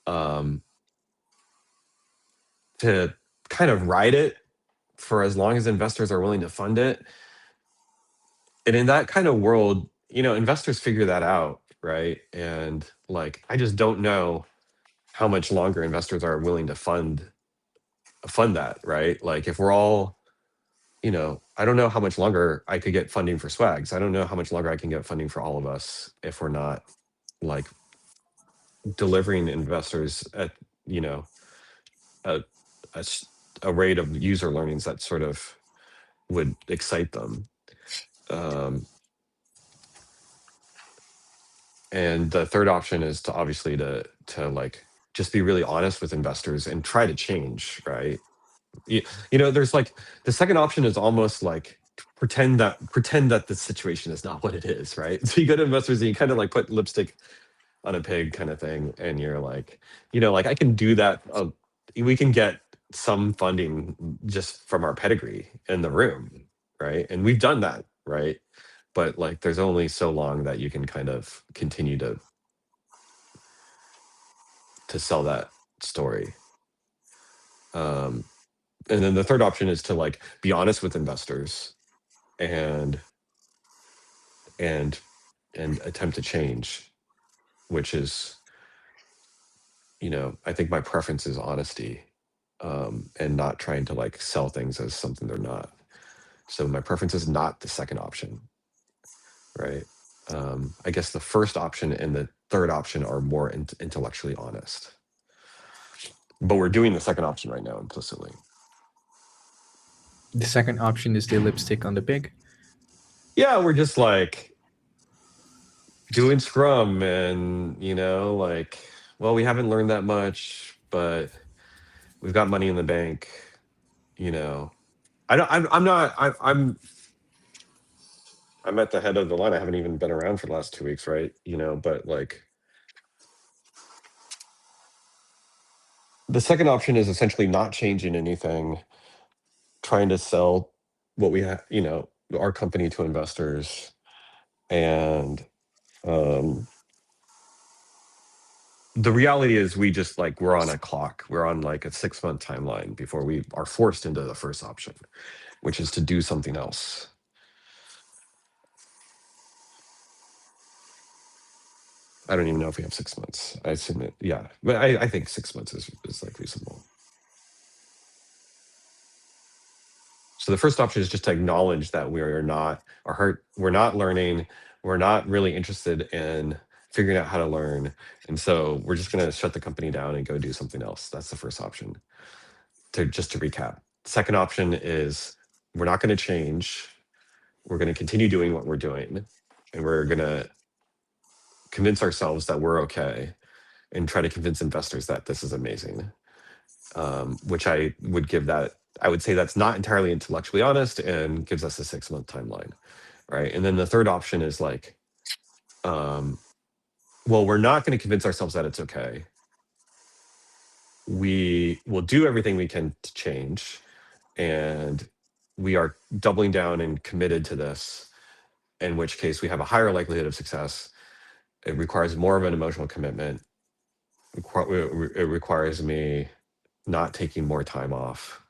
um to kind of ride it for as long as investors are willing to fund it. And in that kind of world, investors figure that out, right? And like I just don't know how much longer investors are willing to fund that, right? Like if we're all, I don't know how much longer I could get funding for swags. I don't know how much longer I can get funding for all of us if we're not like delivering investors at, a, a rate of user learnings that sort of would excite them. Um, and the third option is to obviously to like just be really honest with investors and try to change, right? There's like the second option is almost like pretend that the situation is not what it is, right? So you go to investors and you kind of like put lipstick on a pig kind of thing, and you're like, like I can do that. We can get some funding just from our pedigree in the room, right? And we've done that, right? But like, there's only so long that you can kind of continue to sell that story. And then the third option is to like be honest with investors and and attempt to change, which is, I think my preference is honesty, and not trying to like sell things as something they're not. So my preference is not the second option, right? I guess the first option and the third option are more intellectually honest, but we're doing the second option right now implicitly. The second option is the lipstick on the pig. Yeah, we're just like doing Scrum, and like, well, we haven't learned that much, but we've got money in the bank. I don't. I'm not. I'm at the head of the line. I haven't even been around for the last 2 weeks, right? But like, the second option is essentially not changing anything, trying to sell what we have, our company to investors, and the reality is we just like we're on a clock. We're on like a 6-month timeline before we are forced into the first option, which is to do something else. I don't even know if we have 6 months. I assume it, yeah, but I think 6 months is like reasonable. So the first option is just to acknowledge that we're not learning, we're not really interested in figuring out how to learn, and so we're just going to shut the company down and go do something else. That's the first option. To recap, second option is we're not going to change. We're going to continue doing what we're doing, and we're going to convince ourselves that we're okay, and try to convince investors that this is amazing. Which I would say that's not entirely intellectually honest and gives us a 6-month timeline, right? And then the third option is like, well, we're not going to convince ourselves that it's okay. We will do everything we can to change, and we are doubling down and committed to this, in which case we have a higher likelihood of success. It requires more of an emotional commitment. It requires me not taking more time off.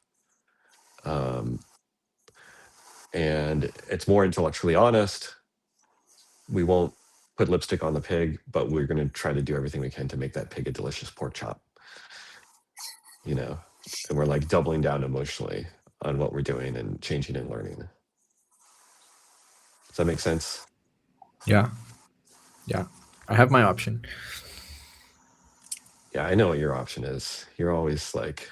And it's more intellectually honest. We won't put lipstick on the pig, but we're going to try to do everything we can to make that pig a delicious pork chop. And we're like doubling down emotionally on what we're doing and changing and learning. Does that make sense? Yeah. I have my option. Yeah, I know what your option is. You're always like,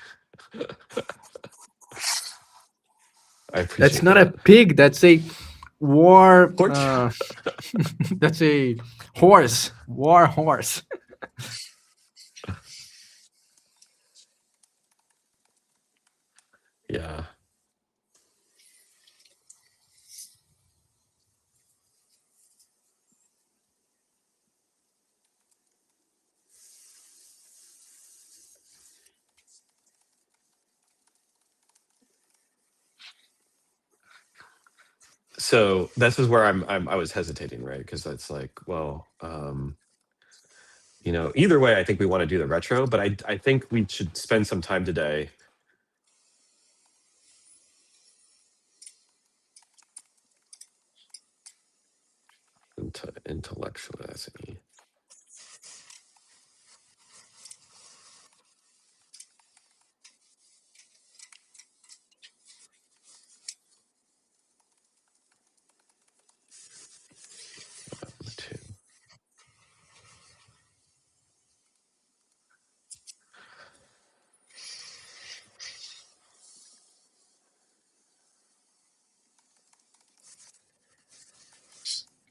I appreciate That's not a that. pig. That's a war. Pork That's a horse. War horse. Yeah. So this is where I was hesitating, right? Because that's like, well, either way, I think we want to do the retro, but I think we should spend some time today into intellectualizing.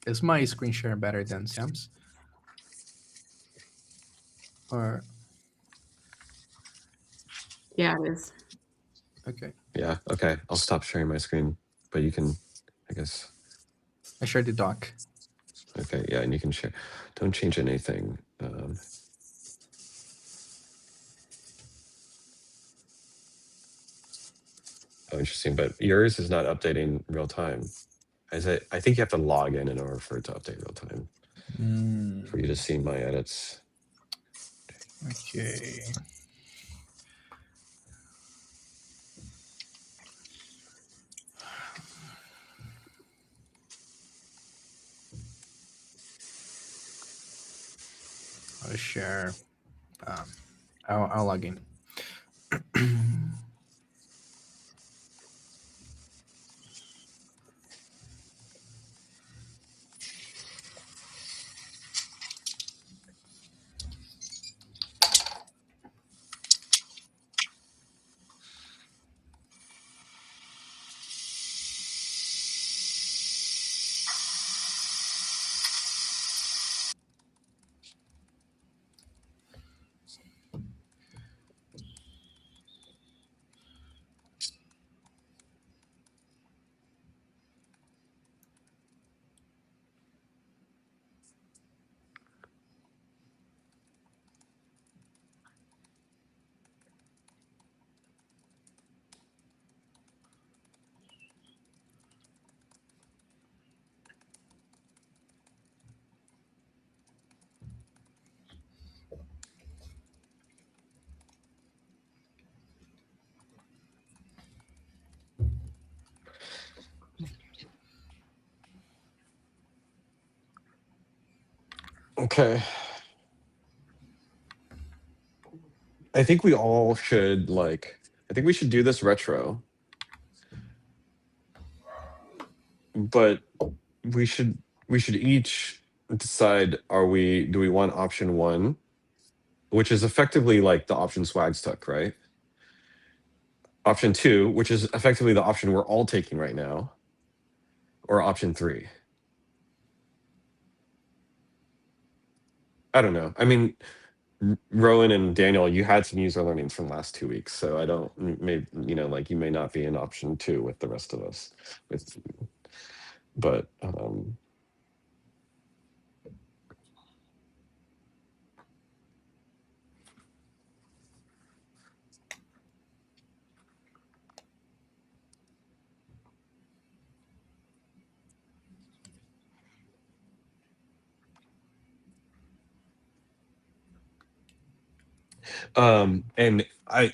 Is my screen share better than Sam's? Or Yeah, it is. okay, Yeah. Okay. I'll stop sharing my screen, but you can, I guess. I shared the doc. Okay. Yeah, and you can share. Don't change anything. Oh, interesting. But yours is not updating real time. I think you have to log in order for it to update real time. For you to see my edits. Okay. I'll share. I'll log in. Okay. I think we all should I think we should do this retro. But we should each decide, do we want option 1, which is effectively like the option Swags took, right? Option 2, which is effectively the option we're all taking right now, or option 3. I don't know. I mean, Rowan and Daniel, you had some user learnings from the last 2 weeks, so I don't, maybe, you may not be in option 2 with the rest of us. But and I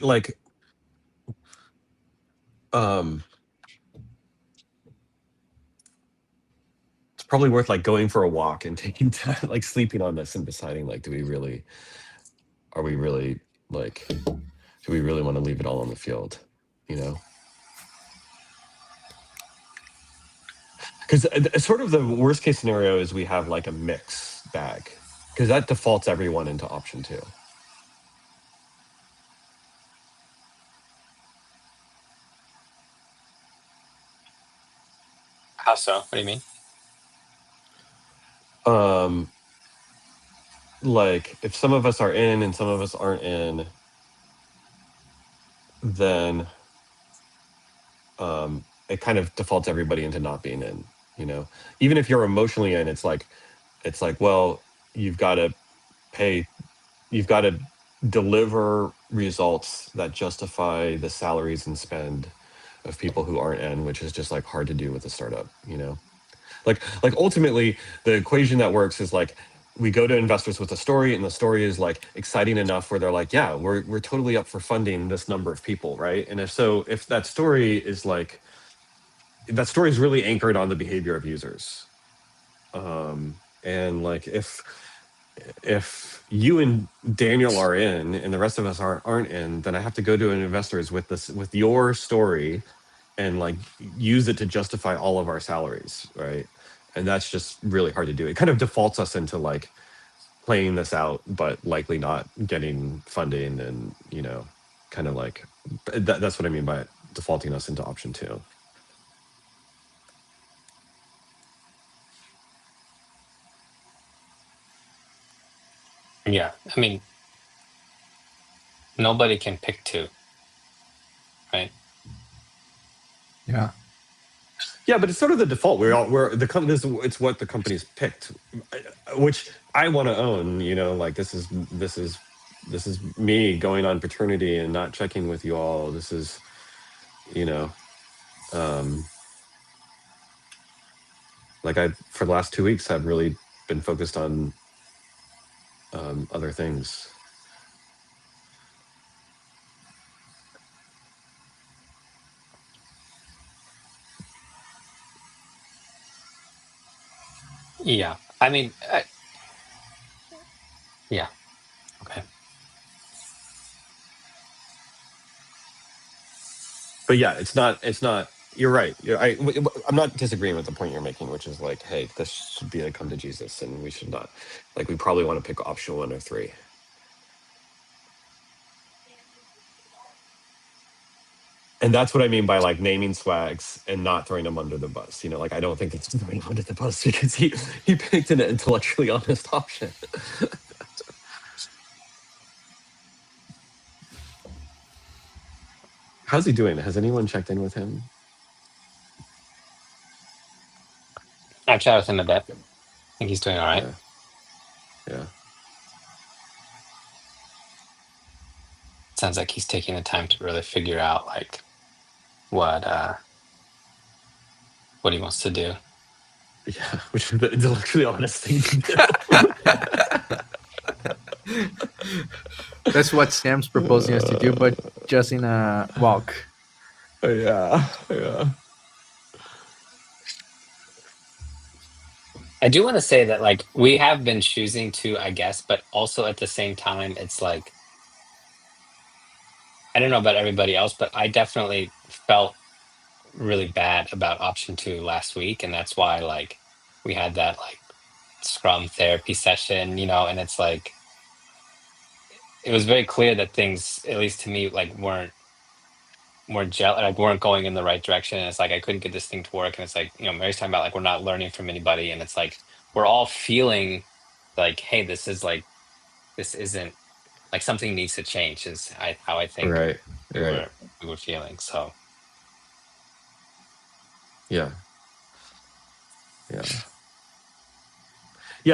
it's probably worth going for a walk and taking time, sleeping on this and deciding do we really do we really want to leave it all on the field, because sort of the worst case scenario is we have a mix bag, because that defaults everyone into option 2. How so? What do you mean? If some of us are in and some of us aren't in, then it kind of defaults everybody into not being in, even if you're emotionally in, it's like, well, you've got to deliver results that justify the salaries and spend of people who aren't in, which is just like hard to do with a startup, like ultimately the equation that works is like we go to investors with a story, and the story is like exciting enough where they're like, yeah, we're totally up for funding this number of people, right? And if that story is like, that story is really anchored on the behavior of users, and like if you and Daniel are in and the rest of us aren't in, then I have to go to investors with your story and like use it to justify all of our salaries, right? And that's just really hard to do. It kind of defaults us into like playing this out, but likely not getting funding, and kind of like that's what I mean by it defaulting us into option 2. Yeah, I mean, nobody can pick 2, right? Yeah. Yeah, but it's sort of the default. We're the company. It's what the company's picked, which I want to own. Like this is me going on paternity and not checking with you all. This is, like I for the last 2 weeks have really been focused on other things. Yeah, I mean, yeah, okay. But yeah, it's not. You're right. I'm not disagreeing with the point you're making, which is like, hey, this should be a come to Jesus, and we should not. Like, we probably want to pick option 1 or 3. And that's what I mean by like naming swags and not throwing them under the bus. Like I don't think it's throwing him under the bus because he picked an intellectually honest option. How's he doing? Has anyone checked in with him? I've chatted with him a bit. I think he's doing all right. Yeah. Sounds like he's taking the time to really figure out like what he wants to do. Yeah, which is the intellectually honest thing to do. That's what Sam's proposing us to do, but just in a walk. Yeah. I do want to say that like we have been choosing to, I guess, but also at the same time, it's like, I don't know about everybody else, but I definitely felt really bad about option 2 last week. And that's why like we had that like Scrum therapy session, and it's like, it was very clear that things, at least to me, like weren't going in the right direction. And it's like I couldn't get this thing to work. And it's like, Mary's talking about like we're not learning from anybody. And it's like we're all feeling like, hey, this isn't like something needs to change, is how I think Right. we were feeling. So Yeah.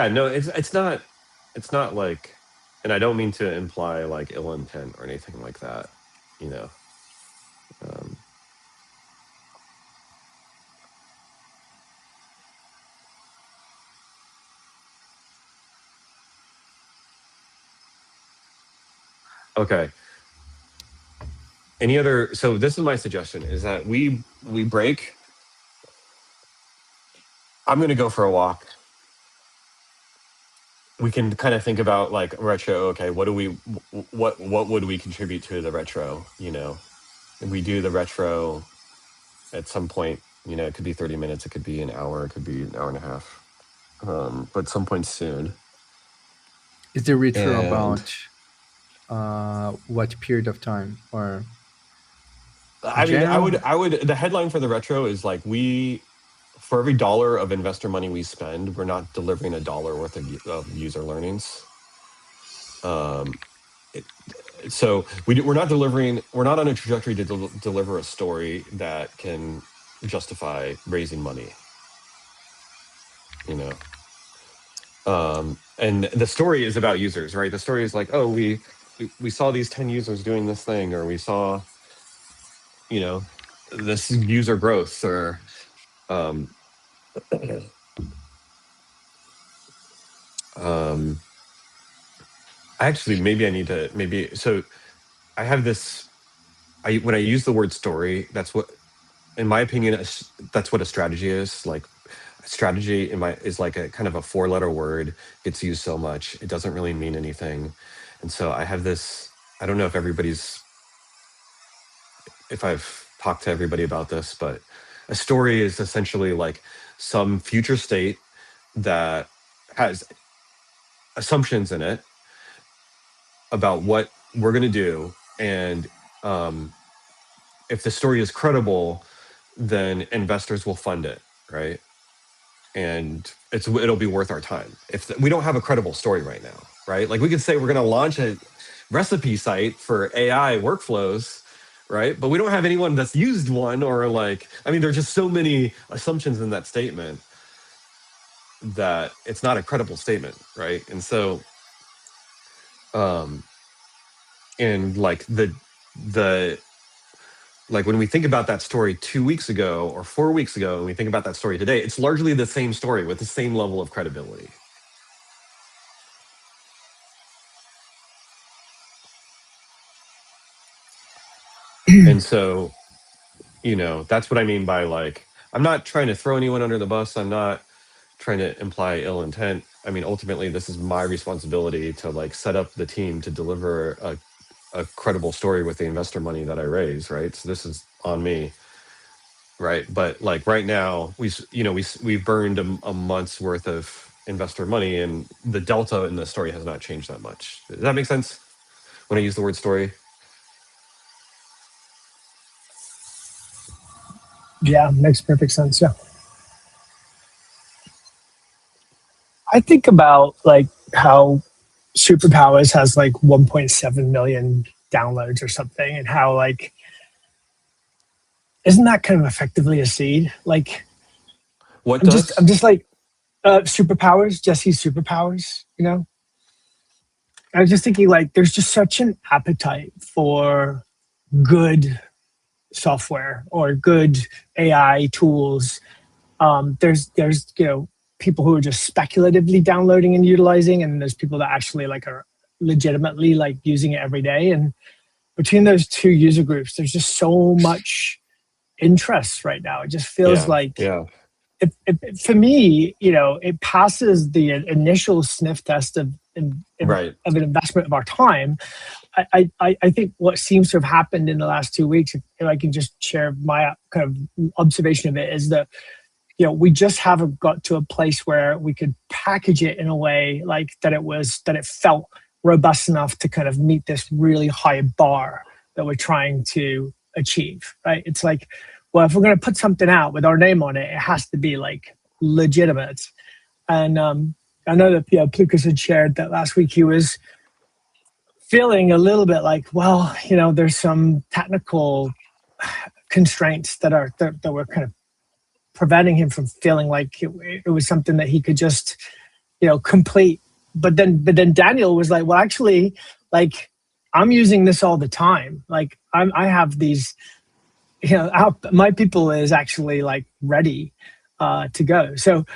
No, it's not like, and I don't mean to imply like ill intent or anything like that, Okay. So this is my suggestion, is that we break. I'm going to go for a walk. We can kind of think about like retro. Okay, what would we contribute to the retro? We do the retro at some point. It could be 30 minutes, it could be an hour, it could be an hour and a half. But some point soon. Is the retro about what period of time, or? I mean, I would. The headline for the retro is like, for every $1 of investor money we spend, we're not delivering $1 worth of user learnings. So we're not delivering. We're not on a trajectory to deliver a story that can justify raising money. And the story is about users, right? The story is like, oh, we saw these 10 users doing this thing, or we saw, this user growth or actually maybe I need to so I have this when I use the word story, that's what, in my opinion, that's what a strategy is. Like strategy is like a kind of a 4-letter word. Gets used so much, it doesn't really mean anything. And so I have this, I don't know if I've talked to everybody about this, but a story is essentially like some future state that has assumptions in it about what we're going to do. And if the story is credible, then investors will fund it, right? And it'll be worth our time. We don't have a credible story right now, right? Like we could say we're going to launch a recipe site for AI workflows, right? But we don't have anyone that's used one, or like, I mean, there's just so many assumptions in that statement that it's not a credible statement, right? And so, and like like when we think about that story 2 weeks ago or 4 weeks ago, and we think about that story today, it's largely the same story with the same level of credibility. And so, that's what I mean by like, I'm not trying to throw anyone under the bus. I'm not trying to imply ill intent. I mean, ultimately, this is my responsibility to like set up the team to deliver a credible story with the investor money that I raise, right? So this is on me, right? But like right now, we've burned a month's worth of investor money, and the delta in the story has not changed that much. Does that make sense when I use the word story? Yeah, makes perfect sense. Yeah. I think about like how Superpowers has like 1.7 million downloads or something, and how like, isn't that kind of effectively a seed? Like, What I'm does? just like, Superpowers, Jesse's Superpowers, I was just thinking like, there's just such an appetite for good software or good AI tools. There's people who are just speculatively downloading and utilizing, and there's people that actually like are legitimately like using it every day. And between those two user groups, there's just so much interest right now. It just feels like, yeah. For me, it passes the initial sniff test of Right. an investment of our time. I think what seems to have happened in the last 2 weeks, if I can just share my kind of observation of it, is that we just haven't got to a place where we could package it in a way like that it felt robust enough to kind of meet this really high bar that we're trying to achieve, right? It's like, well, if we're going to put something out with our name on it, it has to be like legitimate. And I know that Plukas had shared that last week he was feeling a little bit like, well, there's some technical constraints that were kind of preventing him from feeling like it was something that he could just, complete. But then Daniel was like, well, actually, like, I'm using this all the time. Like, I have these, my people is actually like ready to go. So,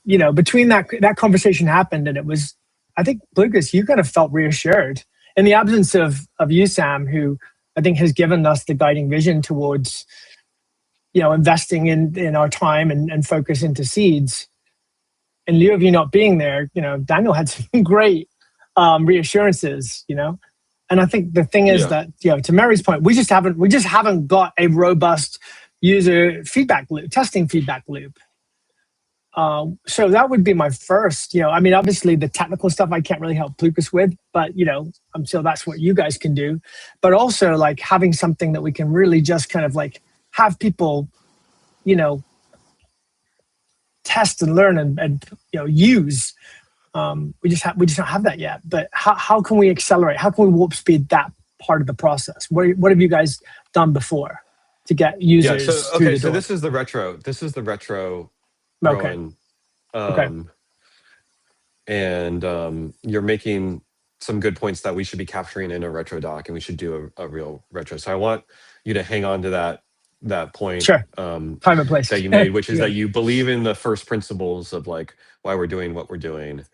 between that conversation happened, and it was, I think, Lucas, you kind of felt reassured in the absence of you, Sam, who I think has given us the guiding vision towards, investing in our time and focus into seeds. In lieu of you not being there, Daniel had some great reassurances, And I think the thing is that, to Mary's point, we just haven't got a robust user feedback loop, testing feedback loop. So that would be my first, obviously the technical stuff I can't really help Lucas with, but, so that's what you guys can do. But also like having something that we can really just kind of like have people, test and learn and use. We just don't have that yet. But how can we accelerate? How can we warp speed that part of the process? What have you guys done before to get users? So through the so door? this is the retro. Okay. Rowan. Okay. And you're making some good points that we should be capturing in a retro doc, and we should do a real retro. So I want you to hang on to point Sure. Time and place. that you made, which is Yeah. that you believe in the first principles of like why we're doing what we're doing.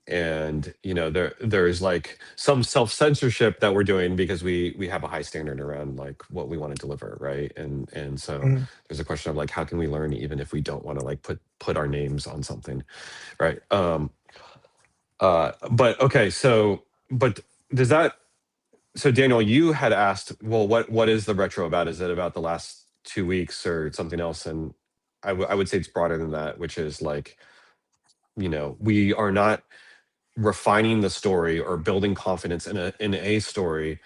And there's like some self-censorship that we're doing because we have a high standard around like what we want to deliver, right? And so there's a question of like how can we learn even if we don't want to like put our names on something, right? But okay, but does that, so Daniel, you had asked, well, what is the retro about? Is it about the last 2 weeks or something else? And I would say it's broader than that, which is like, we are not refining the story or building confidence in a story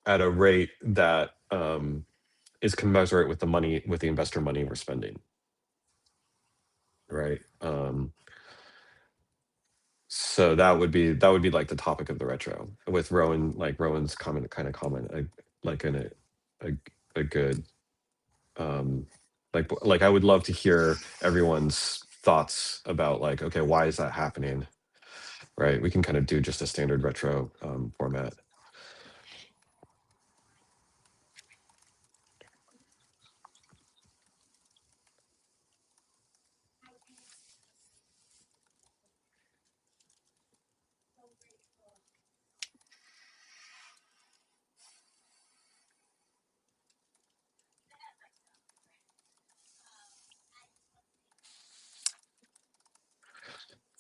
at a rate that is commensurate with the investor money we're spending, right? So that would be like the topic of the retro with Rowan, like Rowan's comment, like in a good like I would love to hear everyone's thoughts about like, okay, why is that happening, right? We can kind of do just a standard retro format.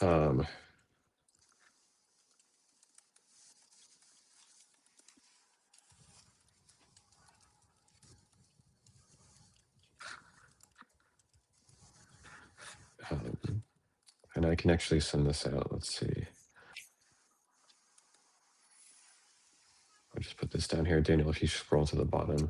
Um, and I can actually send this out. Let's see. I'll just put this down here. Daniel, if you scroll to the bottom.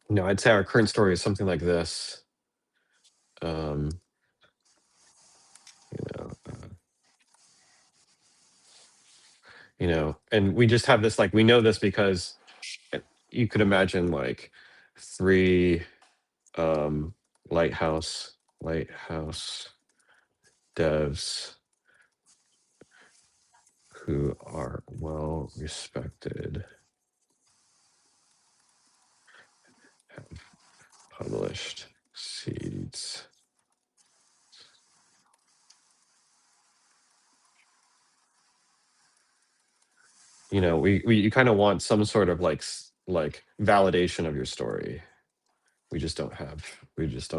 No, I'd say our current story is something like this. Um, and we just have this, like, we know this because you could imagine like 3 lighthouse devs who are well respected have published seeds. You kind of want some sort of like validation of your story. We just don't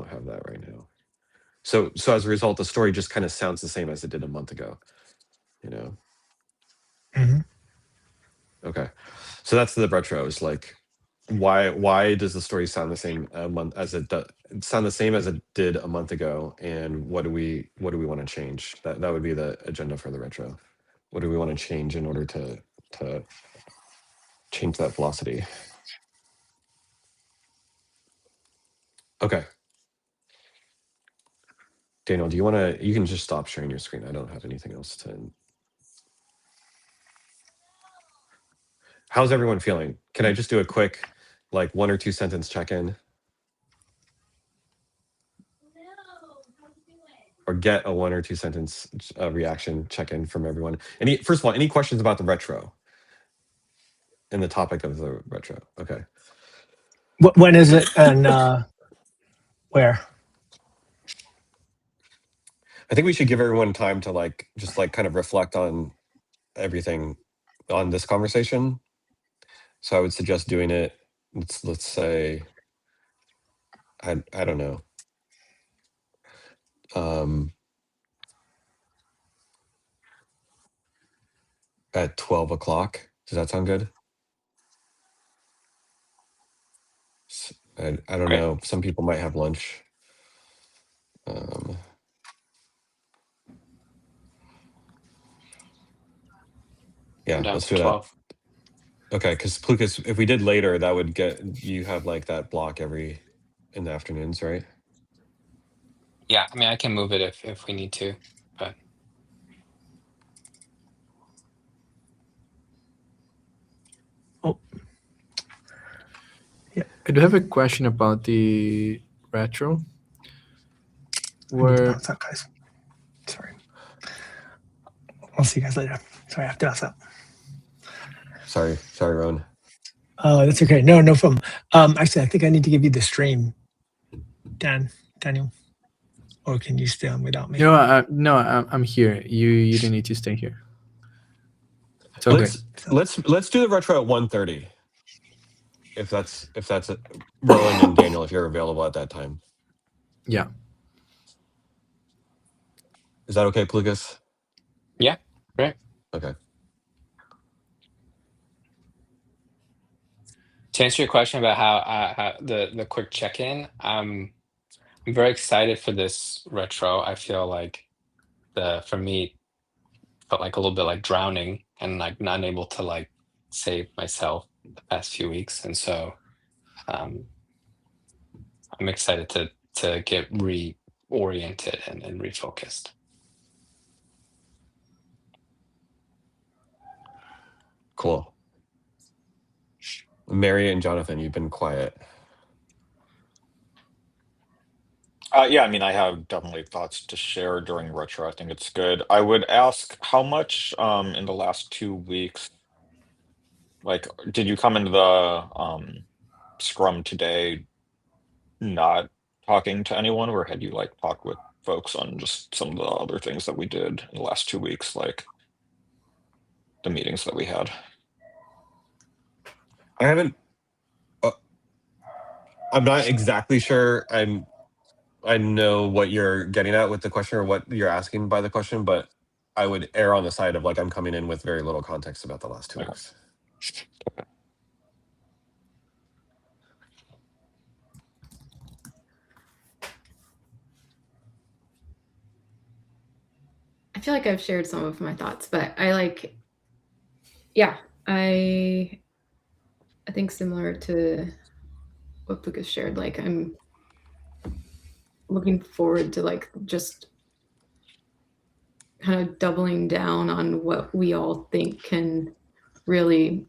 have that right now. So as a result, the story just kind of sounds the same as it did a month ago. Okay, so that's the retro. Is like, why does the story sound the same as it did a month ago, and what do we want to change? That would be the agenda for the retro. What do we want to change in order to change that velocity? Okay. Daniel, you can just stop sharing your screen. I don't have anything else to. How's everyone feeling? Can I just do a quick, like, 1 or 2 sentence check-in? Or get a 1 or 2 sentence reaction check-in from everyone. First of all, any questions about the retro? And the topic of the retro. Okay. When is it and where? I think we should give everyone time to just kind of reflect on everything on this conversation. So I would suggest doing it. Let's say, I don't know. At 12 o'clock. Does that sound good? I don't Okay. know. Some people might have lunch. Yeah, Down let's for do that. 12. Okay, because Plukas, if we did later, that would get you have like that block every in the afternoons, right? Yeah, I mean, I can move it if we need to, but Oh, I do have a question about the retro. I need to Where bounce out, guys. Sorry. I'll see you guys later. Sorry, I have to bounce out. Sorry, Ron. That's okay. No problem. Actually, I think I need to give you the stream, Daniel, or can you stay on without me? no, I'm here. You don't need to stay here. It's okay. Let's do the retro at 1:30. If that's it. Rowan and Daniel, if you're available at that time. Yeah. Is that okay, Plukas? yeah, right. Okay. To answer your question about how the quick check-in, I'm very excited for this retro. I feel like for me felt like a little bit like drowning and like not able to like save myself the past few weeks, and so I'm excited to get reoriented and refocused. Cool. Mary and Jonathan, you've been quiet. Yeah, I mean, I have definitely thoughts to share during retro. I think it's good. I would ask how much in the last 2 weeks, like, did you come into the scrum today not talking to anyone, or had you like talked with folks on just some of the other things that we did in the last 2 weeks, like the meetings that we had? I haven't. I'm not exactly sure. I know what you're getting at with the question or what you're asking by the question, but I would err on the side of like I'm coming in with very little context about the last 2 weeks. I feel like I've shared some of my thoughts, but I think similar to what Lucas shared, like I'm looking forward to like just kind of doubling down on what we all think can really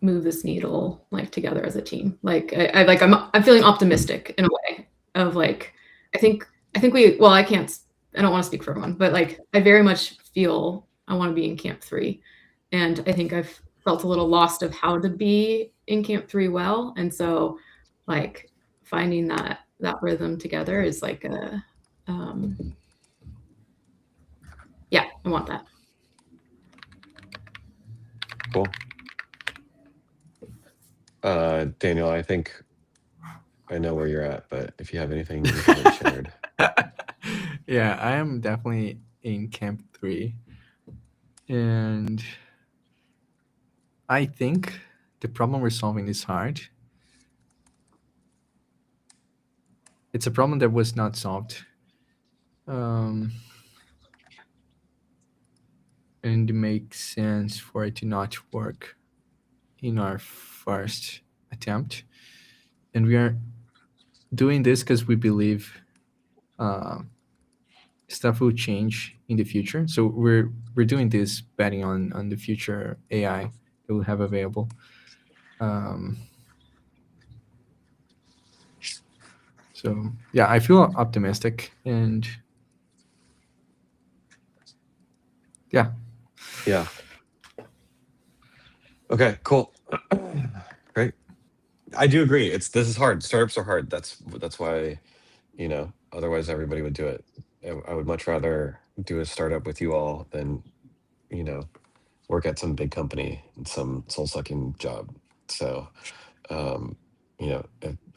move this needle like together as a team. Like I'm feeling optimistic in a way of like I think we I don't want to speak for everyone, but like I very much feel I want to be in camp 3, and I think I've felt a little lost of how to be in camp 3 well, and so like finding that rhythm together is like a yeah, I want that. Cool. Daniel, I think I know where you're at, but if you have anything you haven't shared. Yeah, I am definitely in camp 3. And I think the problem we're solving is hard. It's a problem that was not solved. And it makes sense for it to not work in our first attempt. And we are doing this because we believe stuff will change in the future. So we're doing this betting on the future AI that we'll have available. So yeah, I feel optimistic, and yeah. Okay, cool. Great. I do agree. This is hard. Startups are hard. That's why, otherwise everybody would do it. I would much rather do a startup with you all than, work at some big company in some soul-sucking job. So, you know,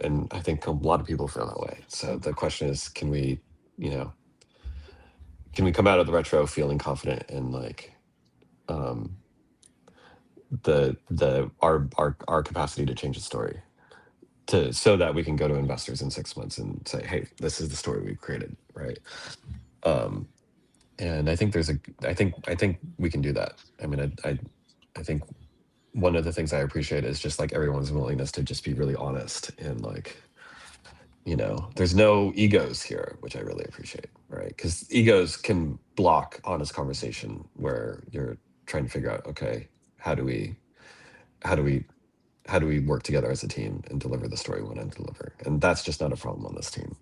and I think a lot of people feel that way. So the question is, can we, you know, can we come out of the retro feeling confident in like our capacity to change the story, to so that we can go to investors in 6 months and say, hey, this is the story we've created, right? And I think I think we can do that. I mean, I think one of the things I appreciate is just like everyone's willingness to just be really honest and like, you know, there's no egos here, which I really appreciate, right? Because egos can block honest conversation where you're trying to figure out, okay, how do we work together as a team and deliver the story we want to deliver? And that's just not a problem on this team.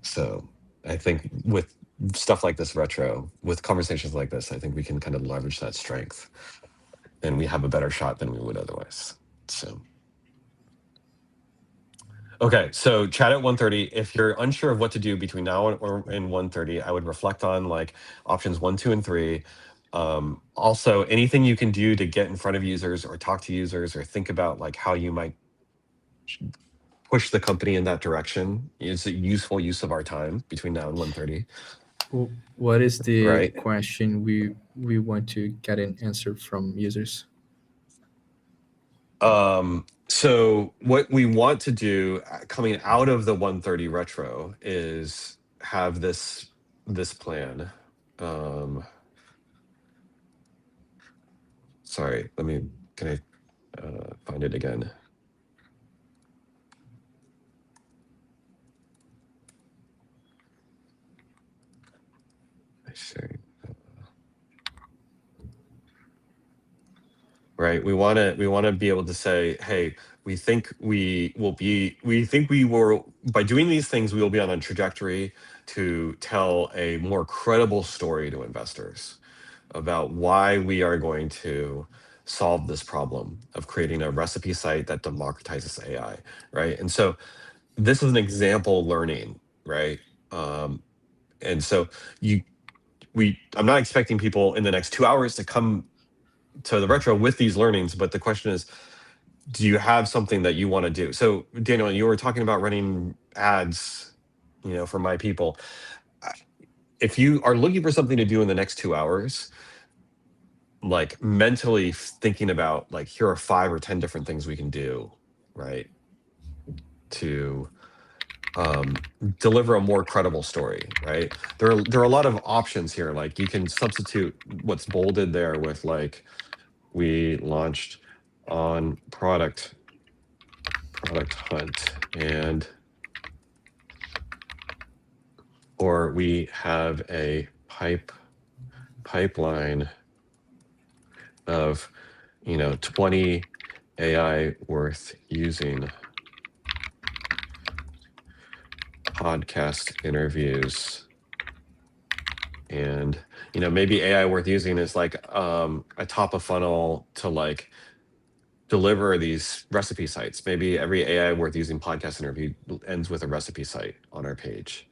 So I think with stuff like this retro, with conversations like this, I think we can kind of leverage that strength and we have a better shot than we would otherwise. So, okay, so chat at 1:30. If you're unsure of what to do between now and 1:30, I would reflect on like options 1, 2, and 3. Also, anything you can do to get in front of users or talk to users or think about like how you might push the company in that direction is a useful use of our time between now and 1:30. What is the Right. question we want to get an answer from users? So what we want to do coming out of the 1:30 retro is have this plan. Sorry, can I find it again? I see. Right. We want to be able to say, hey, we think by doing these things, we will be on a trajectory to tell a more credible story to investors about why we are going to solve this problem of creating a recipe site that democratizes AI, right? And so this is an example learning, right? And so I'm not expecting people in the next 2 hours to come to the retro with these learnings, but the question is, do you have something that you want to do? So Daniel, you were talking about running ads, you know, for my people. If you are looking for something to do in the next 2 hours, like mentally thinking about like, here are 5 or 10 different things we can do, right, to deliver a more credible story, right? There are a lot of options here. Like you can substitute what's bolded there with like, we launched on product hunt, and or we have a pipeline of 20 AI worth using podcast interviews. And maybe AI worth using is like a top of funnel to like deliver these recipe sites. Maybe every AI worth using podcast interview ends with a recipe site on our page,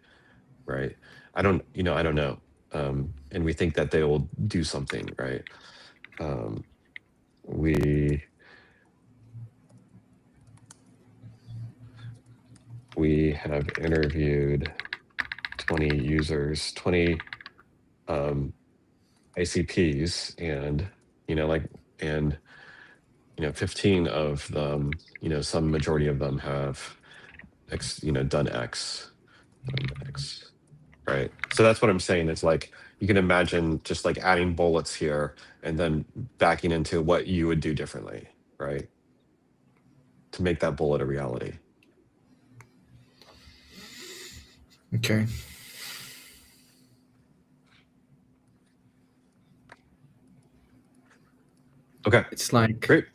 right? I don't know. And we think that they will do something, right? We have interviewed 20 users, 20 ICPs, and 15 of them, some majority of them have done X, right? So that's what I'm saying. It's like you can imagine just like adding bullets here and then backing into what you would do differently, right, to make that bullet a reality. Okay. Okay. It's like, great.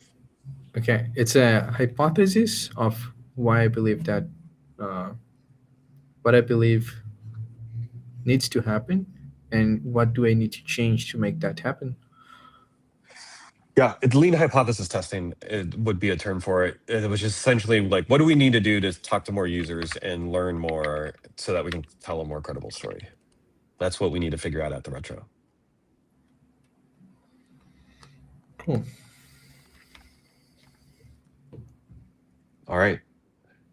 Okay, it's a hypothesis of why I believe that, what I believe needs to happen, and what do I need to change to make that happen. Yeah, lean hypothesis testing, it would be a term for it. It was just essentially like, what do we need to do to talk to more users and learn more so that we can tell a more credible story? That's what we need to figure out at the retro. Cool. All right.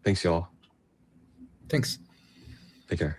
Thanks, y'all. Thanks. Take care.